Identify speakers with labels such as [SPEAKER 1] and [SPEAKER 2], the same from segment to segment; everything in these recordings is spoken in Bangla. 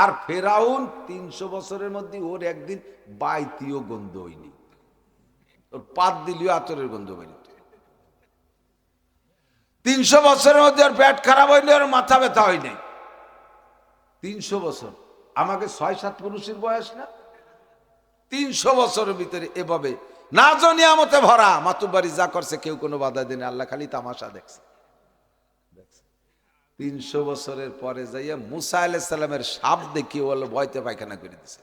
[SPEAKER 1] আর ফেরাউন 300 বছরের মধ্যে ওর একদিন বাইতিও গন্ধ হয়নি, ওর পাত দিলেও আতরের গন্ধ হয়নি। 300 বছরের মধ্যে ওর পেট খারাপ হয়নি, ওর মাথা ব্যথা হয়নি। 300 বছর, আমাকে 6-7 পুরুষের বয়স না? 300 বছরের ভিতরে এভাবে না নিয়ামতে ভরা মাতুব্বাড়ি যা করছে কেউ কোনো বাধা দেয়নি, আল্লাহ খালি তামাশা দেখছে। 300 বছরের পরে যাইয়া মুসা আলাইহিস সালামের সাপ দেখিয়ে বলে ভয়তে পায়খানা করে দিছে।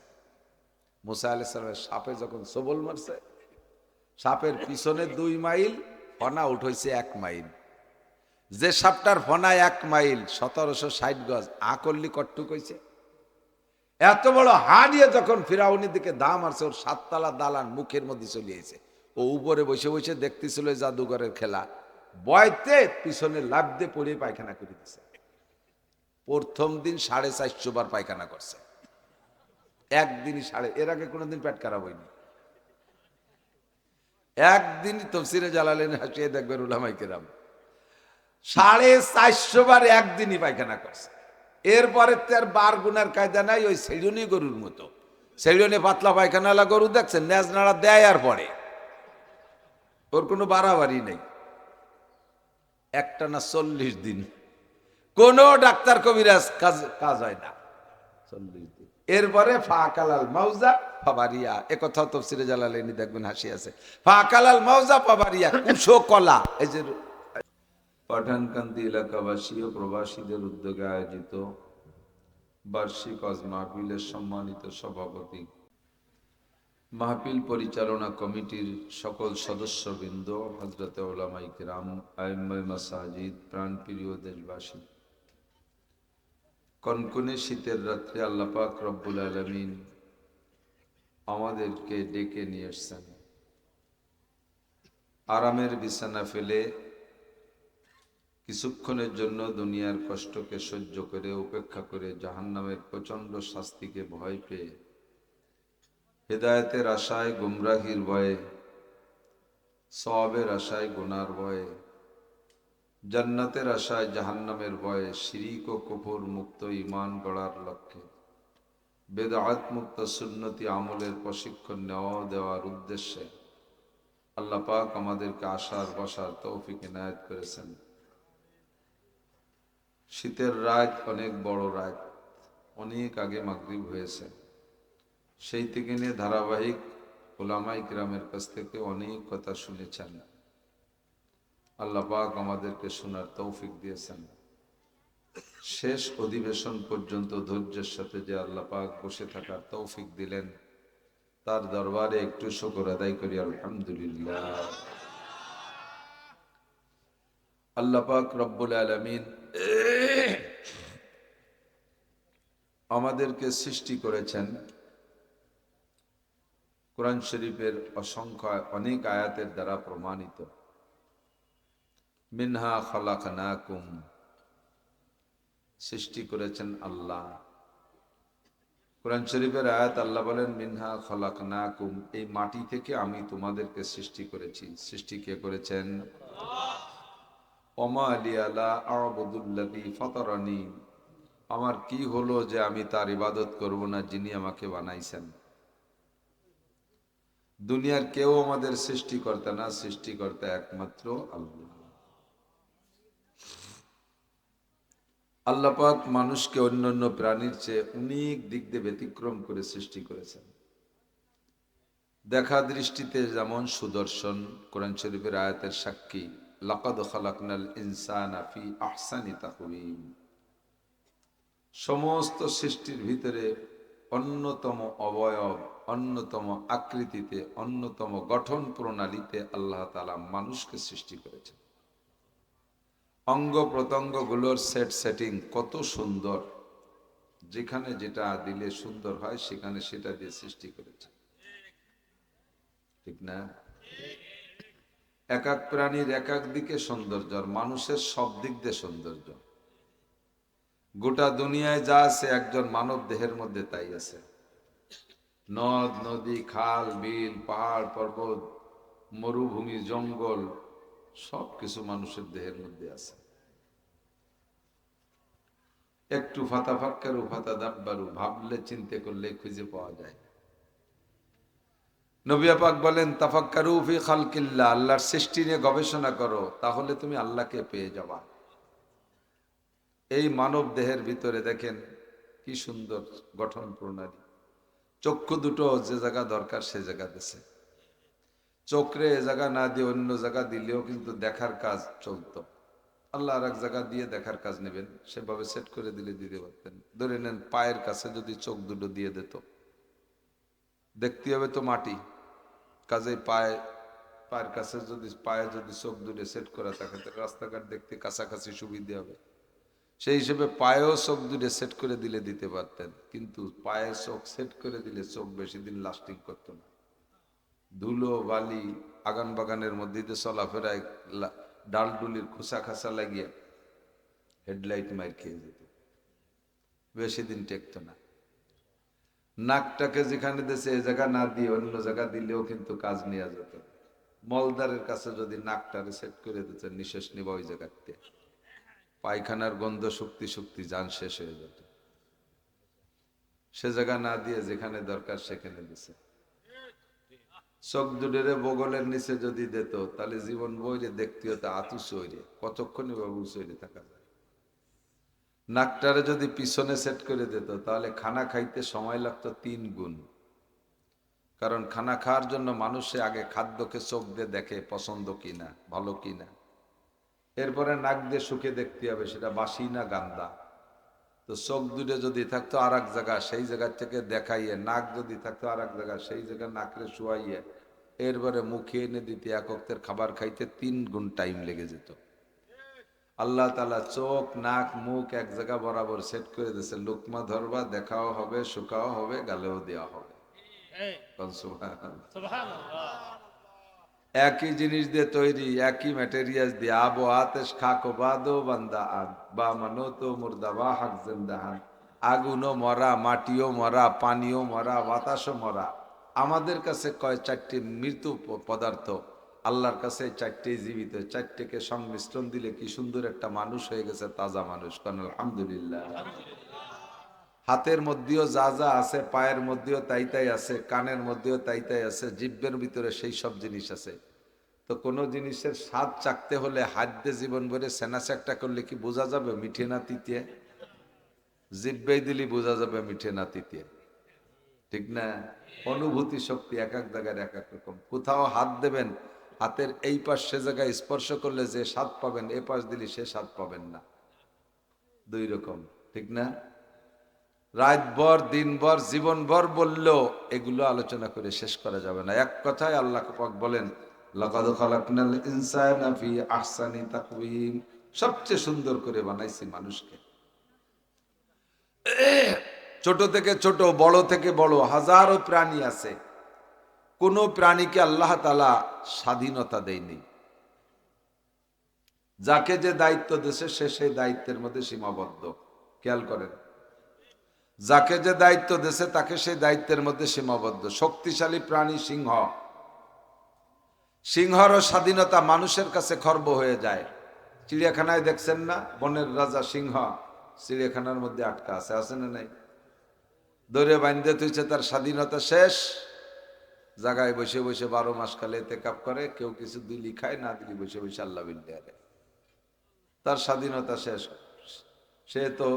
[SPEAKER 1] মুসা আলাইহিস সালামের সাপে যখন সবল মারছে, সাপের পিছনে 2 মাইল, ফনা উঠেছে 1 মাইল। যে সাপটার ফনা 1 মাইল 1760 গজ, আকল্লি কট্টুক হয়েছে। এত বড় হা নিয়ে যখন ফিরাউনের দিকে দা মারছে, ওর 7 তলা দালান মুখের মধ্যে চলে এসেছে। ও উপরে বসে বসে দেখতেছিল জাদুঘরের খেলা, বয়তে পিছনে লাফ দিয়ে পড়ে পায়খানা করে দিছে। প্রথম দিন 450 বার পায়খানা করছে, একদিনই এর আগে কোনোদিন পেট খারাপ হয়নি। একদিনই তফসিরে জালালেন হাসিয়ে দেখবেন উলামায়ে কেরাম 450 বার একদিনই পায়খানা করছে। এরপরে তার বার গুনার কায়দা নাই, ওই সেলুনি গরুর মতো। সেলুনে পাতলা পায়খানালা গরু দেখছেন, ন্যাজ নাড়া দেয় আর পরে, ওর কোনো বাড়াবাড়ি নেই। একটা না 40 দিন কোন ডাক্তার কবিরাজ কাজ হয় না, 40 দিন। এরপরে ফাকালাল মাউজা ফাবারিয়া, একথাও তাফসীরে জালালাইনি দেখবেন হাসি আছে। ফাকালাল মাউজা ফাবারিয়া, কুশো কলা। এই যে পাঠানকান্দি এলাকাবাসী ও প্রবাসীদের উদ্যোগে আয়োজিত বার্ষিক ওয়াজ মাহফিলের সম্মানিত সভাপতি, মাহফিল পরিচালনা কমিটির সকল সদস্যবৃন্দ, হযরতে উলামায়ে কিরাম, আইম্মায়ে মাসাজিদ, প্রাণপ্রিয় দেশবাসী, কনকনে শীতের রাত্রে আল্লাহ পাক রব্বুল আলামিন আমাদেরকে ডেকে নিয়ে এসেছেন। আরামের বিছানা ফেলে কিছুক্ষণের জন্য দুনিয়ার কষ্টকে সহ্য করে উপেক্ষা করে জাহান্নামের প্রচন্ড শাস্তিকে ভয় পেয়ে, হেদায়েতের আশায় গুমরাহির ভয়ে, সওয়াবের আশায় গুনার ভয়ে, জান্নাতের আশায় জাহান্নামের ভয়ে, শিরিক ও কুফর মুক্ত ঈমান গড়ার লক্ষ্যে বেদাত মুক্ত সুন্নতি আমলের প্রশিক্ষণ নেওয়া দেওয়ার উদ্দেশ্যে আল্লাহ পাক আমাদেরকে আসার বসার তৌফিক ইনায়েত করেছেন। শীতের রাত অনেক বড় রাত, অনেক আগে মাগরিব হয়েছে। সেই থেকে নিয়ে ধারাবাহিক উলামায়ে কিরামের কাছ থেকে অনেক কথা শুনেছেন। আল্লাহ পাক আমাদেরকে শোনার তৌফিক দিয়েছেন। শেষ অধিবেশন পর্যন্ত ধৈর্যের সাথে যে আল্লাহ পাক বসে থাকার তৌফিক দিলেন, তার দরবারে একটু শুকর আদায় করি আলহামদুলিল্লাহ। আল্লাহ পাক রব্বুল আলামিন আমাদেরকে সৃষ্টি করেছেন কোরআন শরীফের অসংখ্য অনেক আয়াতের দ্বারা প্রমাণিত। মিনহা খালাকনাকুম, সৃষ্টি করেছেন আল্লাহ। কোরআন শরীফের আয়াত আল্লাহ বলেন মিনহা খালাকনাকুম, এই মাটি থেকে আমি তোমাদেরকে সৃষ্টি করেছি। সৃষ্টি কে করেছেন? ওমা লিয়া লা আ'বুদুল্লাযী ফাতারানি, আমার কি হলো যে আমি তার ইবাদত করব না যিনি আমাকে বানাইছেন। দুনিয়ার কেউ আমাদের সৃষ্টিকর্তা না, সৃষ্টিকর্তা একমাত্র আল্লাহ। আল্লাহ পাক মানুষকে অন্যান্য প্রাণীর চেয়ে অনেক দিক দিয়ে ব্যতিক্রম করে সৃষ্টি করেছেন। দেখা দৃষ্টিতে যেমন সুদর্শন, কোরআন শরীফের আয়াতের সাক্ষী, লাকাদ খালাকনাল ইনসানা ফি আহসানি তাকওয়িম, সমস্ত সৃষ্টির ভিতরে অন্যতম অবয়ব, অন্যতম আকৃতিতে, অন্যতম গঠন প্রণালীতে আল্লাহ তাআলা মানুষকে সৃষ্টি করেছেন। অঙ্গ প্রত্যঙ্গ গুলোর সেটিং কত সুন্দর, যেখানে যেটা দিলে সুন্দর হয় সেখানে সেটা দিয়ে সৃষ্টি করেছে, ঠিক না? এক এক প্রাণীর এক এক দিকে সৌন্দর্য, আর মানুষের সব দিক দিয়ে সৌন্দর্য। গোটা দুনিয়ায় যা আছে একজন মানব দেহের মধ্যে তাই আছে। নদ নদী, খাল বিল, পাহাড় পর্বত, মরুভূমি, জঙ্গল, সব কিছু মানুষের দেহের মধ্যে আছে। একটু ফাতাফাক্কারু ফাতাদাব্বারু, ভাবলে চিন্তা করলে খুঁজে পাওয়া যায়। নবী পাক বলেন তাফাক্কারু ফি খালকিল্লাহ, আল্লাহর সৃষ্টি নিয়ে গবেষণা করো, তাহলে তুমি আল্লাহকে পেয়ে যাবা। এই মানব দেহের ভিতরে দেখেন কি সুন্দর গঠন প্রণালী। চক্ষু দুটো যে জায়গা দরকার সে জায়গা দিছে, চোখরে এ জায়গা না দিয়ে অন্য জায়গা দিলেও কিন্তু দেখার কাজ চলতো। আল্লাহ আর এক জায়গা দিয়ে দেখার কাজ নেবেন, সেভাবে সেট করে দিলে দিতে পারতেন। ধরে নেন পায়ের কাছে যদি চোখ দুটো দিয়ে দিত, দেখতে হবে তো মাটি, কাজে পায়ের কাছে যদি পায়ে যদি চোখ দুটো সেট করা থাকে রাস্তাঘাট দেখতে কাছাকাছি সুবিধা হবে। সেই হিসেবে পায়েও চোখ দুটো সেট করে দিলে দিতে পারতেন, কিন্তু পায়ে চোখ সেট করে দিলে চোখ বেশি দিন লাস্টিং করতো না। ধুলো বালি আগান বাগানের মধ্যে দিয়ে চলাফেরায় ডালডুলির খুসা খাসা লাগিয়ে হেডলাইট মার খেয়ে যেত, বেশি দিন টেকতো না। নাকটাকে যেখানে দেশে এ জায়গা না দিয়ে অন্য জায়গা দিলেও কিন্তু কাজ নেওয়া যেত। মলদারের কাছে যদি নাকটারে সেট করে দিত, নিঃশ্বাস নিবা ওই জায়গাতে, পায়খানার গন্ধ শক্তি শক্তি যান শেষ হয়ে যেত। সে জায়গা না দিয়ে যেখানে দরকার সেখানে দিছে। চোখ দুটোরে বগলের নিচে যদি দিত, তাহলে জীবন বইরে দেখতে হতো আতুস হইরে, কতক্ষণই বাবু সইরে থাকা যায়। নাকটারে যদি পিছনে সেট করে দিত, তাহলে খানা খাইতে সময় লাগতো 3 গুণ। কারণ খানা খাওয়ার জন্য মানুষে আগে খাদ্যকে চোখ দিয়ে দেখে পছন্দ কিনা, ভালো কিনা, এরপরে নাক দিয়ে শুকে দেখতে হবে সেটা বাসি না গান্দা। তো চোখ দুটো যদি থাকতো আর এক জায়গা, সেই জায়গার থেকে দেখাইয়ে, নাক যদি থাকতো আর এক জায়গা, সেই জায়গায় নাকরে শুয়াইয়ে এরপরে মুখে এনে দিতে এক অক্তের খাবার খাইতে 3 গুণ টাইম লেগে যেত। আল্লাহ তাআলা চোখ নাক মুখ এক জায়গা বরাবর সেট করে দিয়েছে, লুকমা ধরবা, দেখাও হবে, শুকাও হবে, গালেও দেওয়া হবে। একই জিনিস দিয়ে তৈরি, একই ম্যাটেরিয়াল দিয়ে, আবো আতেশ খাকো বাদো বান্দা আদ বা মানো তো মুর্দা বা হাক জিন্দাহান, আগুনও মরা, মাটিও মরা, পানিও মরা, বাতাসও মরা। আমাদের কাছে কয় 4টি মৃত্যু পদার্থ, আল্লাহর কাছে 4টি জীবিত। 4টিকে সংমিশ্রণ দিলে কি সুন্দর একটা মানুষ হয়ে গেছে, তাজা মানুষ। কারণ আলহামদুলিল্লাহ, হাতের মধ্যেও যা যা আছে, পায়ের মধ্যেও তাই তাই আছে, কানের মধ্যেও তাই তাই আছে, জিহ্বের ভিতরে সেই সব জিনিস আছে। তো কোনো জিনিসের স্বাদ চাকতে হলে হাত দিয়ে জীবন ভরে সেনা চাকটা করলে কি বোঝা যাবে মিঠে না তিতে? জিহ্বেই দিলি বোঝা যাবে মিঠে না তিতে, ঠিক না? অনুভূতি শক্তি এক এক জায়গায় এক এক রকম। কোথাও হাত দেবেন, হাতের এই পাশ সে জায়গায় স্পর্শ করলে যে স্বাদ পাবেন, এ পাশ দিলে সে স্বাদ পাবেন না, 2 রকম, ঠিক না? রাতভর দিনভর জীবনভর বললেও এগুলো আলোচনা করে শেষ করা যাবে না। এক কথায় আল্লাহ পাক বলেন লাকাদ খালাকনাল ইনসানা ফি আহসানি তাকওয়িম, সবচেয়ে সুন্দর করে বানাইছি মানুষকে। ছোট থেকে ছোট, বড় থেকে বড় হাজারো প্রাণী আছে, কোন প্রাণীকে আল্লাহ তাআলা স্বাধীনতা দেয়নি। যাকে যে দায়িত্ব দিয়েছে সে সেই দায়িত্বের মধ্যে সীমাবদ্ধ। খেয়াল করেন, যাকে যে দায়িত্ব দিয়েছে তাকে সেই দায়িত্বের মধ্যে সীমাবদ্ধ। শক্তিশালী প্রাণী সিংহ, সিংহরও স্বাধীনতা মানুষের কাছে খর্ব হয়ে যায়। চিড়িয়াখানায় দেখছেন না, বনের রাজা সিংহ চিড়িয়াখানার মধ্যে আটকা আছে, আছে না নাই? দৌড়ে বান্ধে তুইছে, তার স্বাধীনতা শেষ। জায়গায় বসে বসে 12 মাস কালে এতেকাপ করে, কেউ কিছু দিলি খায়, না দিলি বসে বসে আল্লাহ বিল্লাহ, তার স্বাধীনতা শেষ। সে তো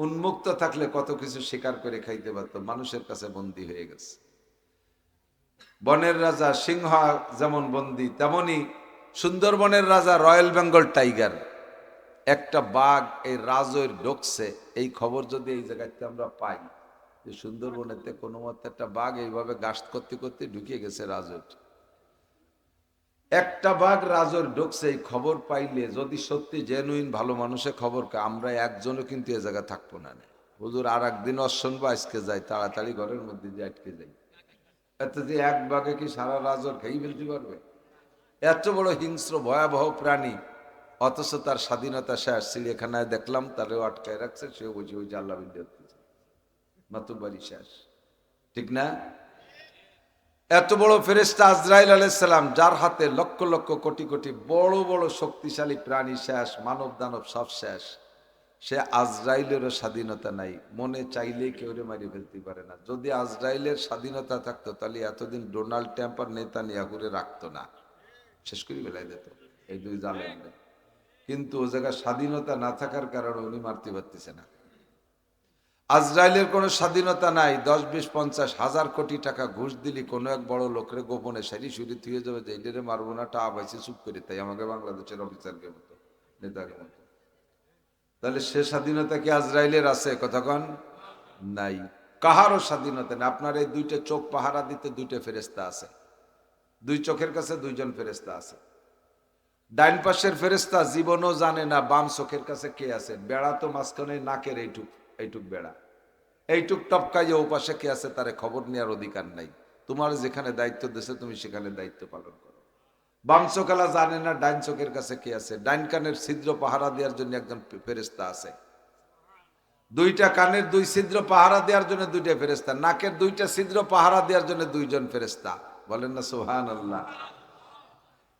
[SPEAKER 1] উন্মুক্ত থাকলে কত কিছু স্বীকার করে খাইতে পারত, মানুষের কাছে বন্দী হয়ে গেছে। বনের রাজা সিংহ যেমন বন্দী, তেমনি সুন্দরবনের রাজা রয়্যাল বেঙ্গল টাইগার, একটা বাঘ এই রাজৈর ঢুকছে, এই খবর যদি এই জায়গাতে আমরা পাই যে সুন্দরবনেতে কোনো মতে একটা বাঘ এইভাবে গাছ করতে করতে ঢুকে গেছে রাজৈর, একটা বাঘ রাজর ঢুকছে, এই খবর পাইলে যদি সত্যি জেনুইন ভালো মানুষের খবর, আমরা একজনও কিন্তু এ জায়গা থাকবো না। হুজুর আর একদিন শুনবো, আজকে যাই, তাড়াতাড়ি ঘরের মধ্যে যে আটকে যাই। এত যে এক বাঘে কি সারা রাজর খেয়ে ফেলতে পারবে? এত বড় হিংস্র ভয়াবহ প্রাণী, অথচ তার স্বাধীনতা শেষ। চিড়িয়াখানায় দেখলাম তারেও আটকায় রাখছে, সেও বুঝে বুঝে আল্লাহ মাতুবাড়ি শেষ, ঠিক না? এত বড় ফেরেশতা আজরাইল আলাইহিস সালাম, যার হাতে লক্ষ লক্ষ কোটি কোটি বড় বড় শক্তিশালী প্রাণী শেষ, মানব দানব সব শেষ। সে আজরাইলেরও স্বাধীনতা নাই, মনে চাইলেই কেউ মারি ফেলতে পারে না। যদি আজরাইলের স্বাধীনতা থাকতো তাহলে এতদিন ডোনাল্ড ট্রাম্প আর নেতানিয়াহুরে রাখতো না, শেষ করে বেলায় দিত এই দুই জালেম। কিন্তু ও জায়গায় স্বাধীনতা না থাকার কারণে উনি মারতে পারতেছে না। আজরাইলের কোনো স্বাধীনতা নাই। 10, 20, 50, 1000 কোটি টাকা ঘুষ দিলি কোনো এক বড় লোকের গোপনে সারি সুরি থুয়ে যাবে যে এটারে মারবো না, টা আবাইছে চুপ করে, তাই আমাকে বাংলাদেশের অফিসারকে মতো নেতাকে মতো। তাহলে সে স্বাধীনতা কি আজরাইলের আছে? কতক্ষণ নাই, কাহারও স্বাধীনতা নেই। আপনার এই দুইটা চোখ পাহারা দিতে দুইটা ফেরেস্তা আছে, দুই চোখের কাছে দুইজন ফেরেস্তা আছে। ডাইন পাশের ফেরেস্তা জীবনও জানে না বাম চোখের কাছে কে আছে। বেড়া তো মাঝখানে নাকের এইটুক বেড়া, এইটুক টপকাইয়ে ও পাশে কে আছে তারে খবর নেওয়ার অধিকার নাই। তোমার যেখানে দায়িত্ব দিয়েছে তুমি সেখানে দায়িত্ব পালন করো। বাম চোখালা জানে না ডাইন চোখের কাছে কে আছে। ডাইন কানের ছিদ্র পাহারা দেওয়ার জন্য একজন ফেরেস্তা আছে, দুইটা কানের দুই ছিদ্র পাহারা দেওয়ার জন্য দুইটা ফেরেস্তা, নাকের দুইটা ছিদ্র পাহারা দেওয়ার জন্য দুইজন ফেরেস্তা। বলেন না সুবহানাল্লাহ।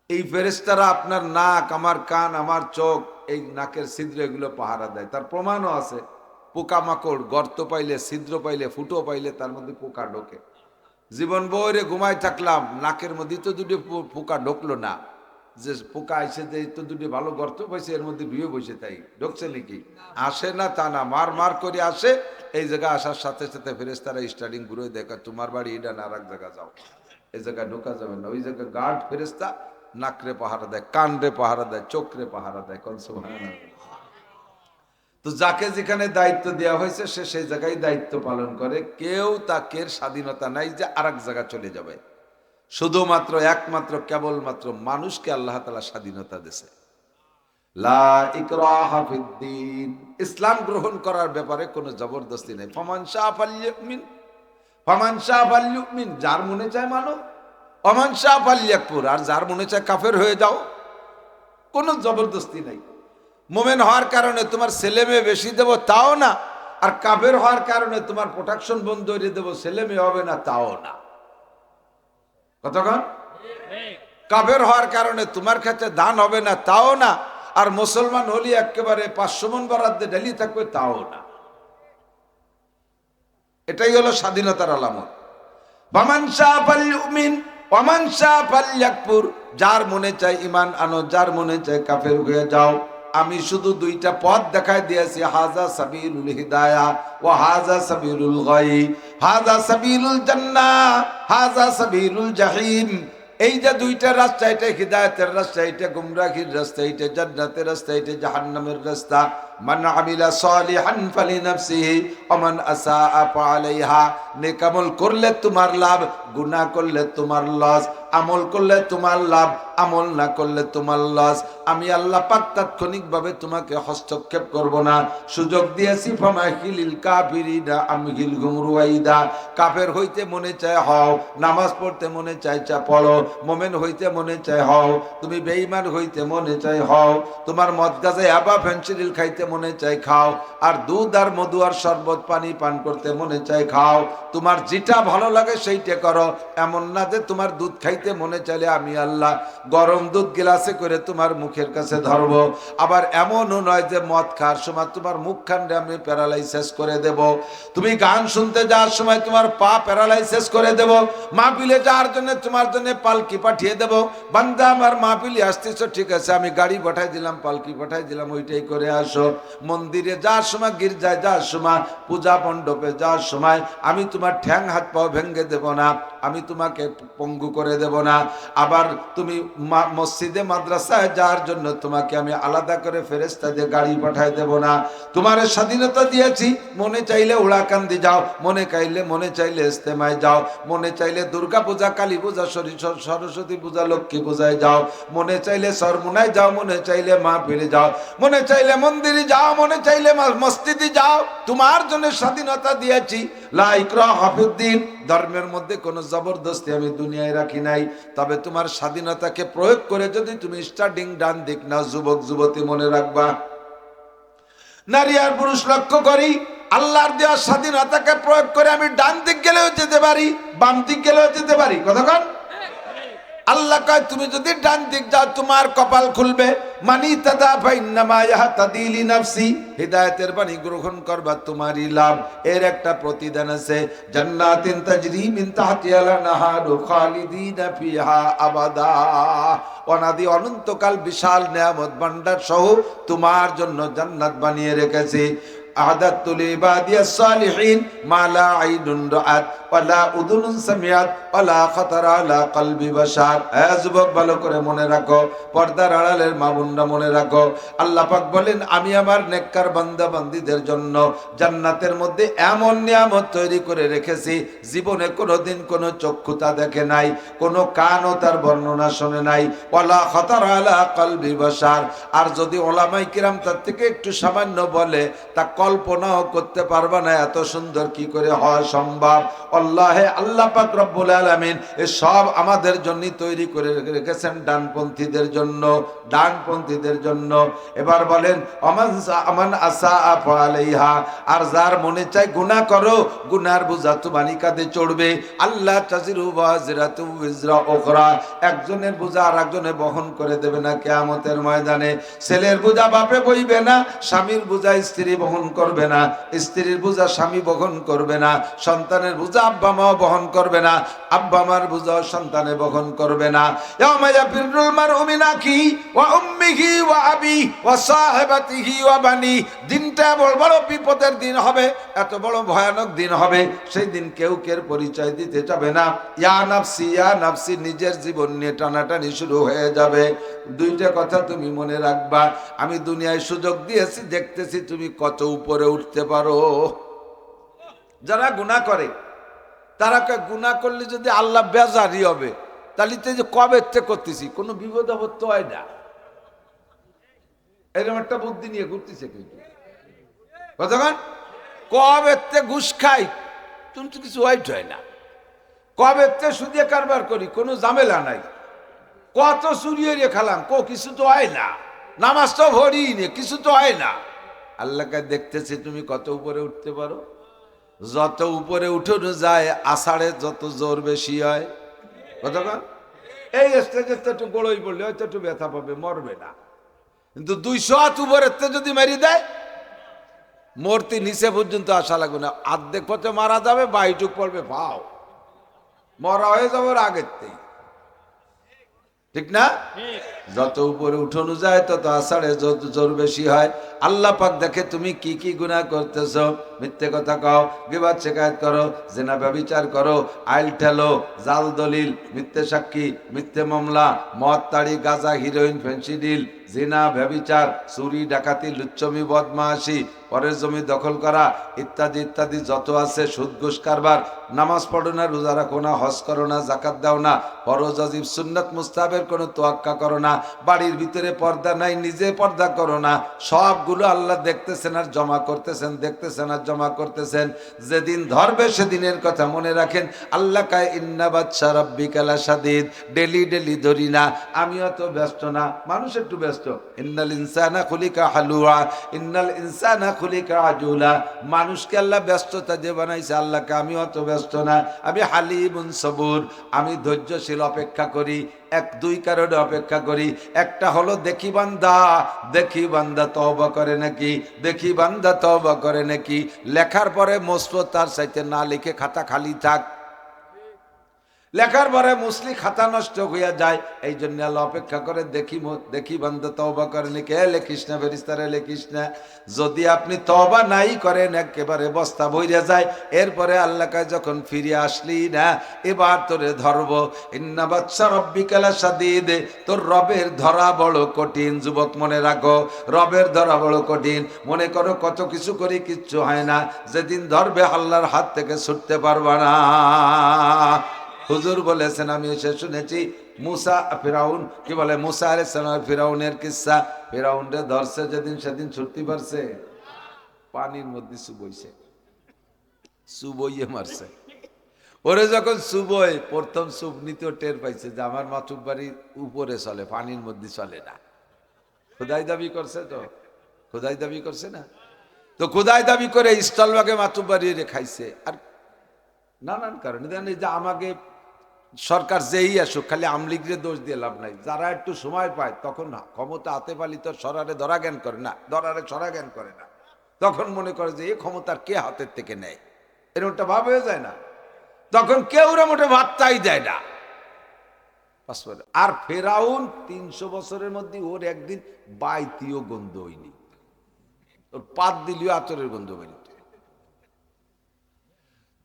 [SPEAKER 1] এই ফেরেস্তারা আপনার নাক, আমার কান, আমার চোখ, এই নাকের ছিদ্র এগুলো পাহারা দেয়। তার প্রমাণও আছে। পোকামাকড় গর্ত পাইলে, ছিদ্র পাইলে, ফুটো পাইলে তার মধ্যে পোকা ঢোকে। জীবন বইরে ঘুমাই থাকলাম, নাকের মধ্যে তো দুটো পোকা ঢুকলো না, যে পোকা আইসে যে তো দুটো ভালো গর্ত পাইছে এর মধ্যে ঢুয়ে বসে, তাই ঢুকছে নাকি? আসে না তা না, মার মার করে আসে। এই জায়গায় আসার সাথে সাথে ফেরেস্তারা স্টার্টিং ঘুরে দেখা, তোমার বাড়ি এটা না, আর এক জায়গা যাও, এই জায়গায় ঢোকা যাবে না। ওই জায়গায় গার্ড ফেরেস্তা নাকরে পাহারা দেয়, কানরে পাহারা দেয়, চোখরে পাহারা দেয়। কোন সুবহানাল্লাহ। তো যাকে যেখানে দায়িত্ব দেওয়া হয়েছে সে সেই জায়গায় দায়িত্ব পালন করে। কেউ তাকে স্বাধীনতা নাই যে আর এক জায়গা চলে যাবে। শুধুমাত্র একমাত্র কেবলমাত্র মানুষকে আল্লাহ তাআলা স্বাধীনতা দিয়েছে। লা ইকরাহা ফিদ্দীন, ইসলাম গ্রহণ করার ব্যাপারে কোনো জবরদস্তি নেই। ফামান শাআ ফালইউমিন, ফামান শাআ ফালইউমিন, যার মনে চায় মানো, ওমান শাআ ফালইয়াকফুর, আর যার মনে চায় কাফের হয়ে যাও। কোনো জবরদস্তি নাই। মোমেন হওয়ার কারণে তোমার ছেলে মেয়ে বেশি দেবো তাও না, আর কাফের হওয়ার কারণে তোমার প্রোটেকশন বন্ধ করে দেবো, ছেলে মেয়ে হবে না তাও না। কতক্ষণ? কাফের হওয়ার কারণে তোমার কাছে দান হবে না তাও না, আর মুসলমান হলি একেবারে 500 মণ বরাদ্দে ডেলি থাকবে তাও না। এটাই হলো স্বাধীনতার আলামত। ফামান শাআ ফালইউমিন ওয়ামান শাআ ফালইয়াকফুর, যার মনে চায় ঈমান আনো, যার মনে চায় কাফের হয়ে যাও। আমি শুধু দুইটা পথ দেখাই দিয়েছি, হাযা সাবিলুল হিদায়াহ ওয়া হাযা সাবিলুল গাই, হাযা সাবিলুল জান্নাহ, হাযা সাবিলুল জাহিম। এই যে দুইটা রাস্তা, এটা হিদায়াতের রাস্তা, এটা গুমরাহির রাস্তা, এটা জান্নাতের রাস্তা, এটা জাহান্নামের রাস্তা। মান আমিলা সালিহান ফালিনাফসিহি ওয়া মান আসাআ ফাআলাইহা। নেক আমল করলে তোমার লাভ, গুনাহ করলে তোমার লস। আমল করলে তোমার লাভ, আমল না করলে তোমার লস। আমি আল্লাহ পাক তাৎক্ষণিকভাবে তোমাকে হস্তক্ষেপ করব না। সুযোগ দিয়েছি, ফামাহিলিল কাফিরিনা আমহিলহুম রুয়াইদা। কাফের হইতে মনে চায় হও, নামাজ পড়তে মনে চায় চা পড়ো, মোমেন হইতে মনে চায় হও, তুমি বেঈমান হইতে মনে চায় হও, তোমার মদ গাঁজা ইয়াবা ফেনসিডিল খাইতে মনে চায় খাও, আর দুধ আর মধু আর শরবত পানি পান করতে মনে চায় খাও। তোমার যেটা ভালো লাগে সেইটা করো। এমন না যে তোমার দুধ খাইতে মনে চাইলে আমি আল্লাহ গরম দুধ গ্লাসে করে তোমার মুখের কাছে ধরবো। আবার এমনও নয় যে মদ খাওয়ার সময় তোমার মুখখানটা আমি প্যারালাইসিস করে দেব। তুমি গান শুনতে যাওয়ার সময় তোমার পা প্যারালাইসিস করে দেব। মাহফিলে যাওয়ার জন্য তোমার জন্য পালকি পাঠিয়ে দেব। বান্দা আমার মাহফিলে আসতেছো, ঠিক আছে, আমি গাড়ি পাঠাই দিলাম, পালকি পাঠাই দিলাম, ওইটাই করে আসো। মন্দিরে যাওয়ার সময়, গির্জায় যাওয়ার সময়, পূজা মণ্ডপে যাওয়ার সময় আমি তোমার ঠ্যাং হাত পাও ভেঙে দেব না, আমি তোমাকে পঙ্গু করে দেব না। আবার তুমি মসজিদে মাদ্রাসায় যাওয়ার জন্য তোমাকে আমি আলাদা করে ফেরেশতা দিয়ে গাড়ি পাঠাই দেব না। তোমার স্বাধীনতা দিয়েছি, মনে চাইলে উড়াকান্দি যাও, মনে চাইলে ইস্তেমায় যাও, মনে চাইলে দুর্গা পূজা, কালী পূজা, সরস্বতী পূজা, লক্ষ্মী পূজায় যাও, মনে চাইলে সরমুনায় যাও, মনে চাইলে মাহফিলে যাও, মনে চাইলে মন্দিরে যাও, মনে চাইলে মসজিদে যাও। তোমার জন্য স্বাধীনতা দিয়েছি। লা ইকরাহা ফিদ্দীন, ধর্মের মধ্যে কোনো জবরদস্তি আমি দুনিয়ায় রাখি নাই। তবে তোমার স্বাধীনতাকে প্রয়োগ করে যদি তুমি স্টার্টিং ডান দিক না, যুবক যুবতী মনে রাখবা, নারী আর পুরুষ লক্ষ্য করি, আল্লাহর দেওয়া স্বাধীনতাকে প্রয়োগ করে আমি ডান দিক গেলেও যেতে পারি, বাম দিক গেলেও যেতে পারি। কতক্ষণ? আল্লাহ কয় তুমি যদি ডান দিক যাও তোমার কপাল খুলবে, মানি তাদা ফাইন্নামা ইয়াহতাদি লিনাফসি, হিদায়াতের বাণী গ্রহণ করবা তোমারই লাভ। এর একটা প্রতিদান আছে, জান্নাতিন তাজরি মিন তাহতিহাল আনহারু খালিদিনা ফিহা আবাদা, অনাদি অনন্তকাল বিশাল নিয়ামত ভান্ডার সহ তোমার জন্য জান্নাত বানিয়ে রেখেছি। আ'দাতু লিবাদিয়াস সালিহিন মা লা আইনুন রাআত ওয়ালা উযুনুন সামিআত ওয়ালা খাতারা আলা কলবি বাশার। যুবক ভালো করে মনে রাখো, পর্দার আড়ালের মা বোনরা মনে রাখো, আল্লাহ পাক বলেন আমি আমার নেককার বান্দা বান্দীদের জন্য জান্নাতের মধ্যে এমন নিয়ামত তৈরি করে রেখেছি জীবনে কোনোদিন কোনো চক্ষু তা দেখে নাই, কোনো কানও তার বর্ণনা শোনে নাই। ওয়ালা খাতারা আলা কলবি বাশার। আর যদি ওলামায়ে কিরাম তার থেকে একটু সামান্য বলে তা কল্পনাও করতে পারবে না এত সুন্দর কি করে হওয়া সম্ভব। আল্লাহ পাক রব্বুল আলামিন সব আমাদের জন্য তৈরি করে রেখেছেন ডানপন্থীদের জন্য, ডানপন্থীদের জন্য। এবার বলেন আমান আসা আলাইহা, আর যার মনে চায় গুনাহ করো, গুনার বোঝা তোমারই কাঁধে চড়বে। আল্লাহ তাজিরু ওয়াজিরাতু উযরা উখরা, একজনের বোঝা আর একজনে বহন করে দেবে না কিয়ামতের ময়দানে। ছেলের বোঝা বাপে বইবে না, স্বামীর বোঝা স্ত্রী বহন করবে না, স্ত্রীর বোঝা স্বামী বহন করবে না, সন্তানের বোঝা আব্বা মাও বহন করবে না, আব্বা মার বোঝা সন্তানে বহন করবে না। ইয়াউমা ইয়াফিরুল মারউ মিন আখিহি ওয়া উম্মিহি ওয়া আবিহি ওয়া সাহিবাতিহি ওয়া বানি, দিনটা বড় বিপদের দিন হবে, এত বড় ভয়ানক দিন হবে, সেই দিন কেউ কেউ পরিচয় দিতে যাবে না। ইয়া নাফসি ইয়া নাফসি, নিজের জীবন নিয়ে টানাটানি শুরু হয়ে যাবে। দুইটা কথা তুমি মনে রাখবা, আমি দুনিয়ায় সুযোগ দিয়েছি, দেখতেছি তুমি কত উপরে উঠতে পারো। যারা গুনাহ করে তারা গুনাহ করলে যদি আল্লাহ বেজারি হবে, তাহলে তো যে কবে থেকে করতেছি, কোনো বিপদ আপদ তো হয় না, এরকম একটা বুদ্ধি নিয়ে ঘুরতেছে। কিন্তু কতক্ষণ কবে থেকে ঘুষ খাই, তুমি তো কিছু ওয়াইট হয় না, কবে থেকে সুদে কারবার করি, কোনো ঝামেলা নাই, কত চুরিয়ে খালাম, কিছু তো হয় না, নামাজ তো ভরি নে, কিছু তো হয় না। আল্লাহকে দেখতেছে তুমি কত উপরে উঠতে পারো। যত উপরে উঠানো যায় আষাঢ়ে যত জোর বেশি হয়। কতক্ষণ এই স্টেজে তো একটু গোড়ই পড়লে হয়তো একটু ব্যথা পাবে, মরবে না, কিন্তু 200 হাত উপরের যদি মেরি দেয় মূর্তি নিচে পর্যন্ত আসা লাগবে না, অর্ধেক পথে মারা যাবে, বাইটুক পড়বে, পাও মরা হয়ে যাবে ওর আগের থেকে, ঠিক না? যত উপরে উঠানো যায় তত আষাঢ়ে যত জোর বেশি হয়। আল্লাহ পাক দেখে তুমি কি কি গুনাহ করতেছ, মিথ্যে কথা কও, গীবত শিকায়ত করো, জিনা ব্যভিচার করো, আইল ঠেলো, জাল দলিল, মিথ্যে সাক্ষী, মিথ্যে মামলা, মদ তাড়ি, গাঁজা, হিরোইন, ফেন্সিডিল, জিনা ব্যভিচার, চুরি ডাকাতি, লুচ্চমি, বদমাশি, পরের জমি দখল করা, ইত্যাদি ইত্যাদি যত আছে, সুদ ঘুষ কারবার, নামাজ পড়ো না, রোজা রাখো না, হজ করো না, জাকাত দাও না, ফরজ ওয়াজিব সুন্নাত মুস্তাহাবের কোনো তোয়াক্কা করো না, বাড়ির ভিতরে পর্দা নাই, নিজে পর্দা করো না, সবগুলো আল্লাহ দেখতেছেন আর জমা করতেছেন, দেখতেছেন আর জমা করতেছেন। যেদিন ধরবে সেদিনের কথা মনে রাখেন। আল্লাহ কায় ইন্না বাদশা রাব্বিকা লাশাদীদ, ডেলি ডেলি ধরি না, আমিও তো ব্যস্ত না, মানুষ একটু ব্যস্ত। ইন্নাল ইনসানা খুলিকা হালুয়া, ইন্নাল ইনসানা খুলিকা আজুলা, মানুষকে আল্লাহ ব্যস্ততা দিয়ে বানাইছে, আল্লাহকে আমিও তো ব্যস্ত না, আমি হালিমুন সবুর, আমি ধৈর্যশীল, অপেক্ষা করি। এক দুই কারণে অপেক্ষা করি, একটা হলো দেখি বান্দা তওবা করে নাকি, দেখি বান্দা তওবা করে নাকি। লেখার পরে মসরত তার চাইতে না লিখে খাতা খালি থাক, লেখার পরে মুসলি খাতা নষ্ট হইয়া যায়, এই জন্য আল্লাহ অপেক্ষা করে দেখি বান্দা তওবা করে নাকি। লেখিস না ফেরেশতারা, লেখিস না। যদি আপনি তওবা নাই করেন একেবারে বস্তা ভইরা যায়, এরপরে আল্লাহ কয় যখন ফিরে আসলি না এবার তোরে ধরবো। ইন্না বাদশা রাব্বিকা লাশাদীদ, তোর রবের ধরা বড় কঠিন। যুবক মনে রাখো, রবের ধরা বড় কঠিন। মনে করো কত কিছু করি, কিচ্ছু হয় না, যেদিন ধরবে আল্লাহর হাত থেকে ছুটতে পারবা না। হুজুর বলেছেন, আমি এসে শুনেছি মুসা ফিরাউন কি বলে, মুসা আলাইহিস সালাম ফিরাউনের কিসসা। ফিরাউনরে ধরছে যেদিন, সেদিন ছুটতে পারছে, পানির মধ্যে চুবইছে, চুবইয়ে মারছে। ওরে যখন চুবই, প্রথম চুব নিতেও টের পাইছে যে আমার মাতুব বাড়ির উপরে চলে, পানির মধ্যে চলে না। খোদাই দাবি করছে, তো খোদাই দাবি করছে না, তো খোদাই দাবি করে স্থলভাগে মাতুব বাড়ি খাইছে। আর নানান কারণে যে আমাকে সরকার যেই আসুক, খালি আমলিগরে দোষ দিয়ে লাভ নাই। যারা একটু সময় পায় তখন ক্ষমতা হাতে পালি তো সরারে ধরা জ্ঞান করে না, ধরারে সরা জ্ঞান করে না, তখন মনে করে যে এই ক্ষমতার কে হাতের থেকে নেয়, এরকমটা ভাব হয়ে যায় না। তখন কেউ মোটে ভাতটাই দেয় না। আর ফেরাউন 300 বছরের মধ্যে ওর একদিন বাইতিও গন্ধ হয়নি, ওর পাত দিলিও আতরের গন্ধ হয়নি।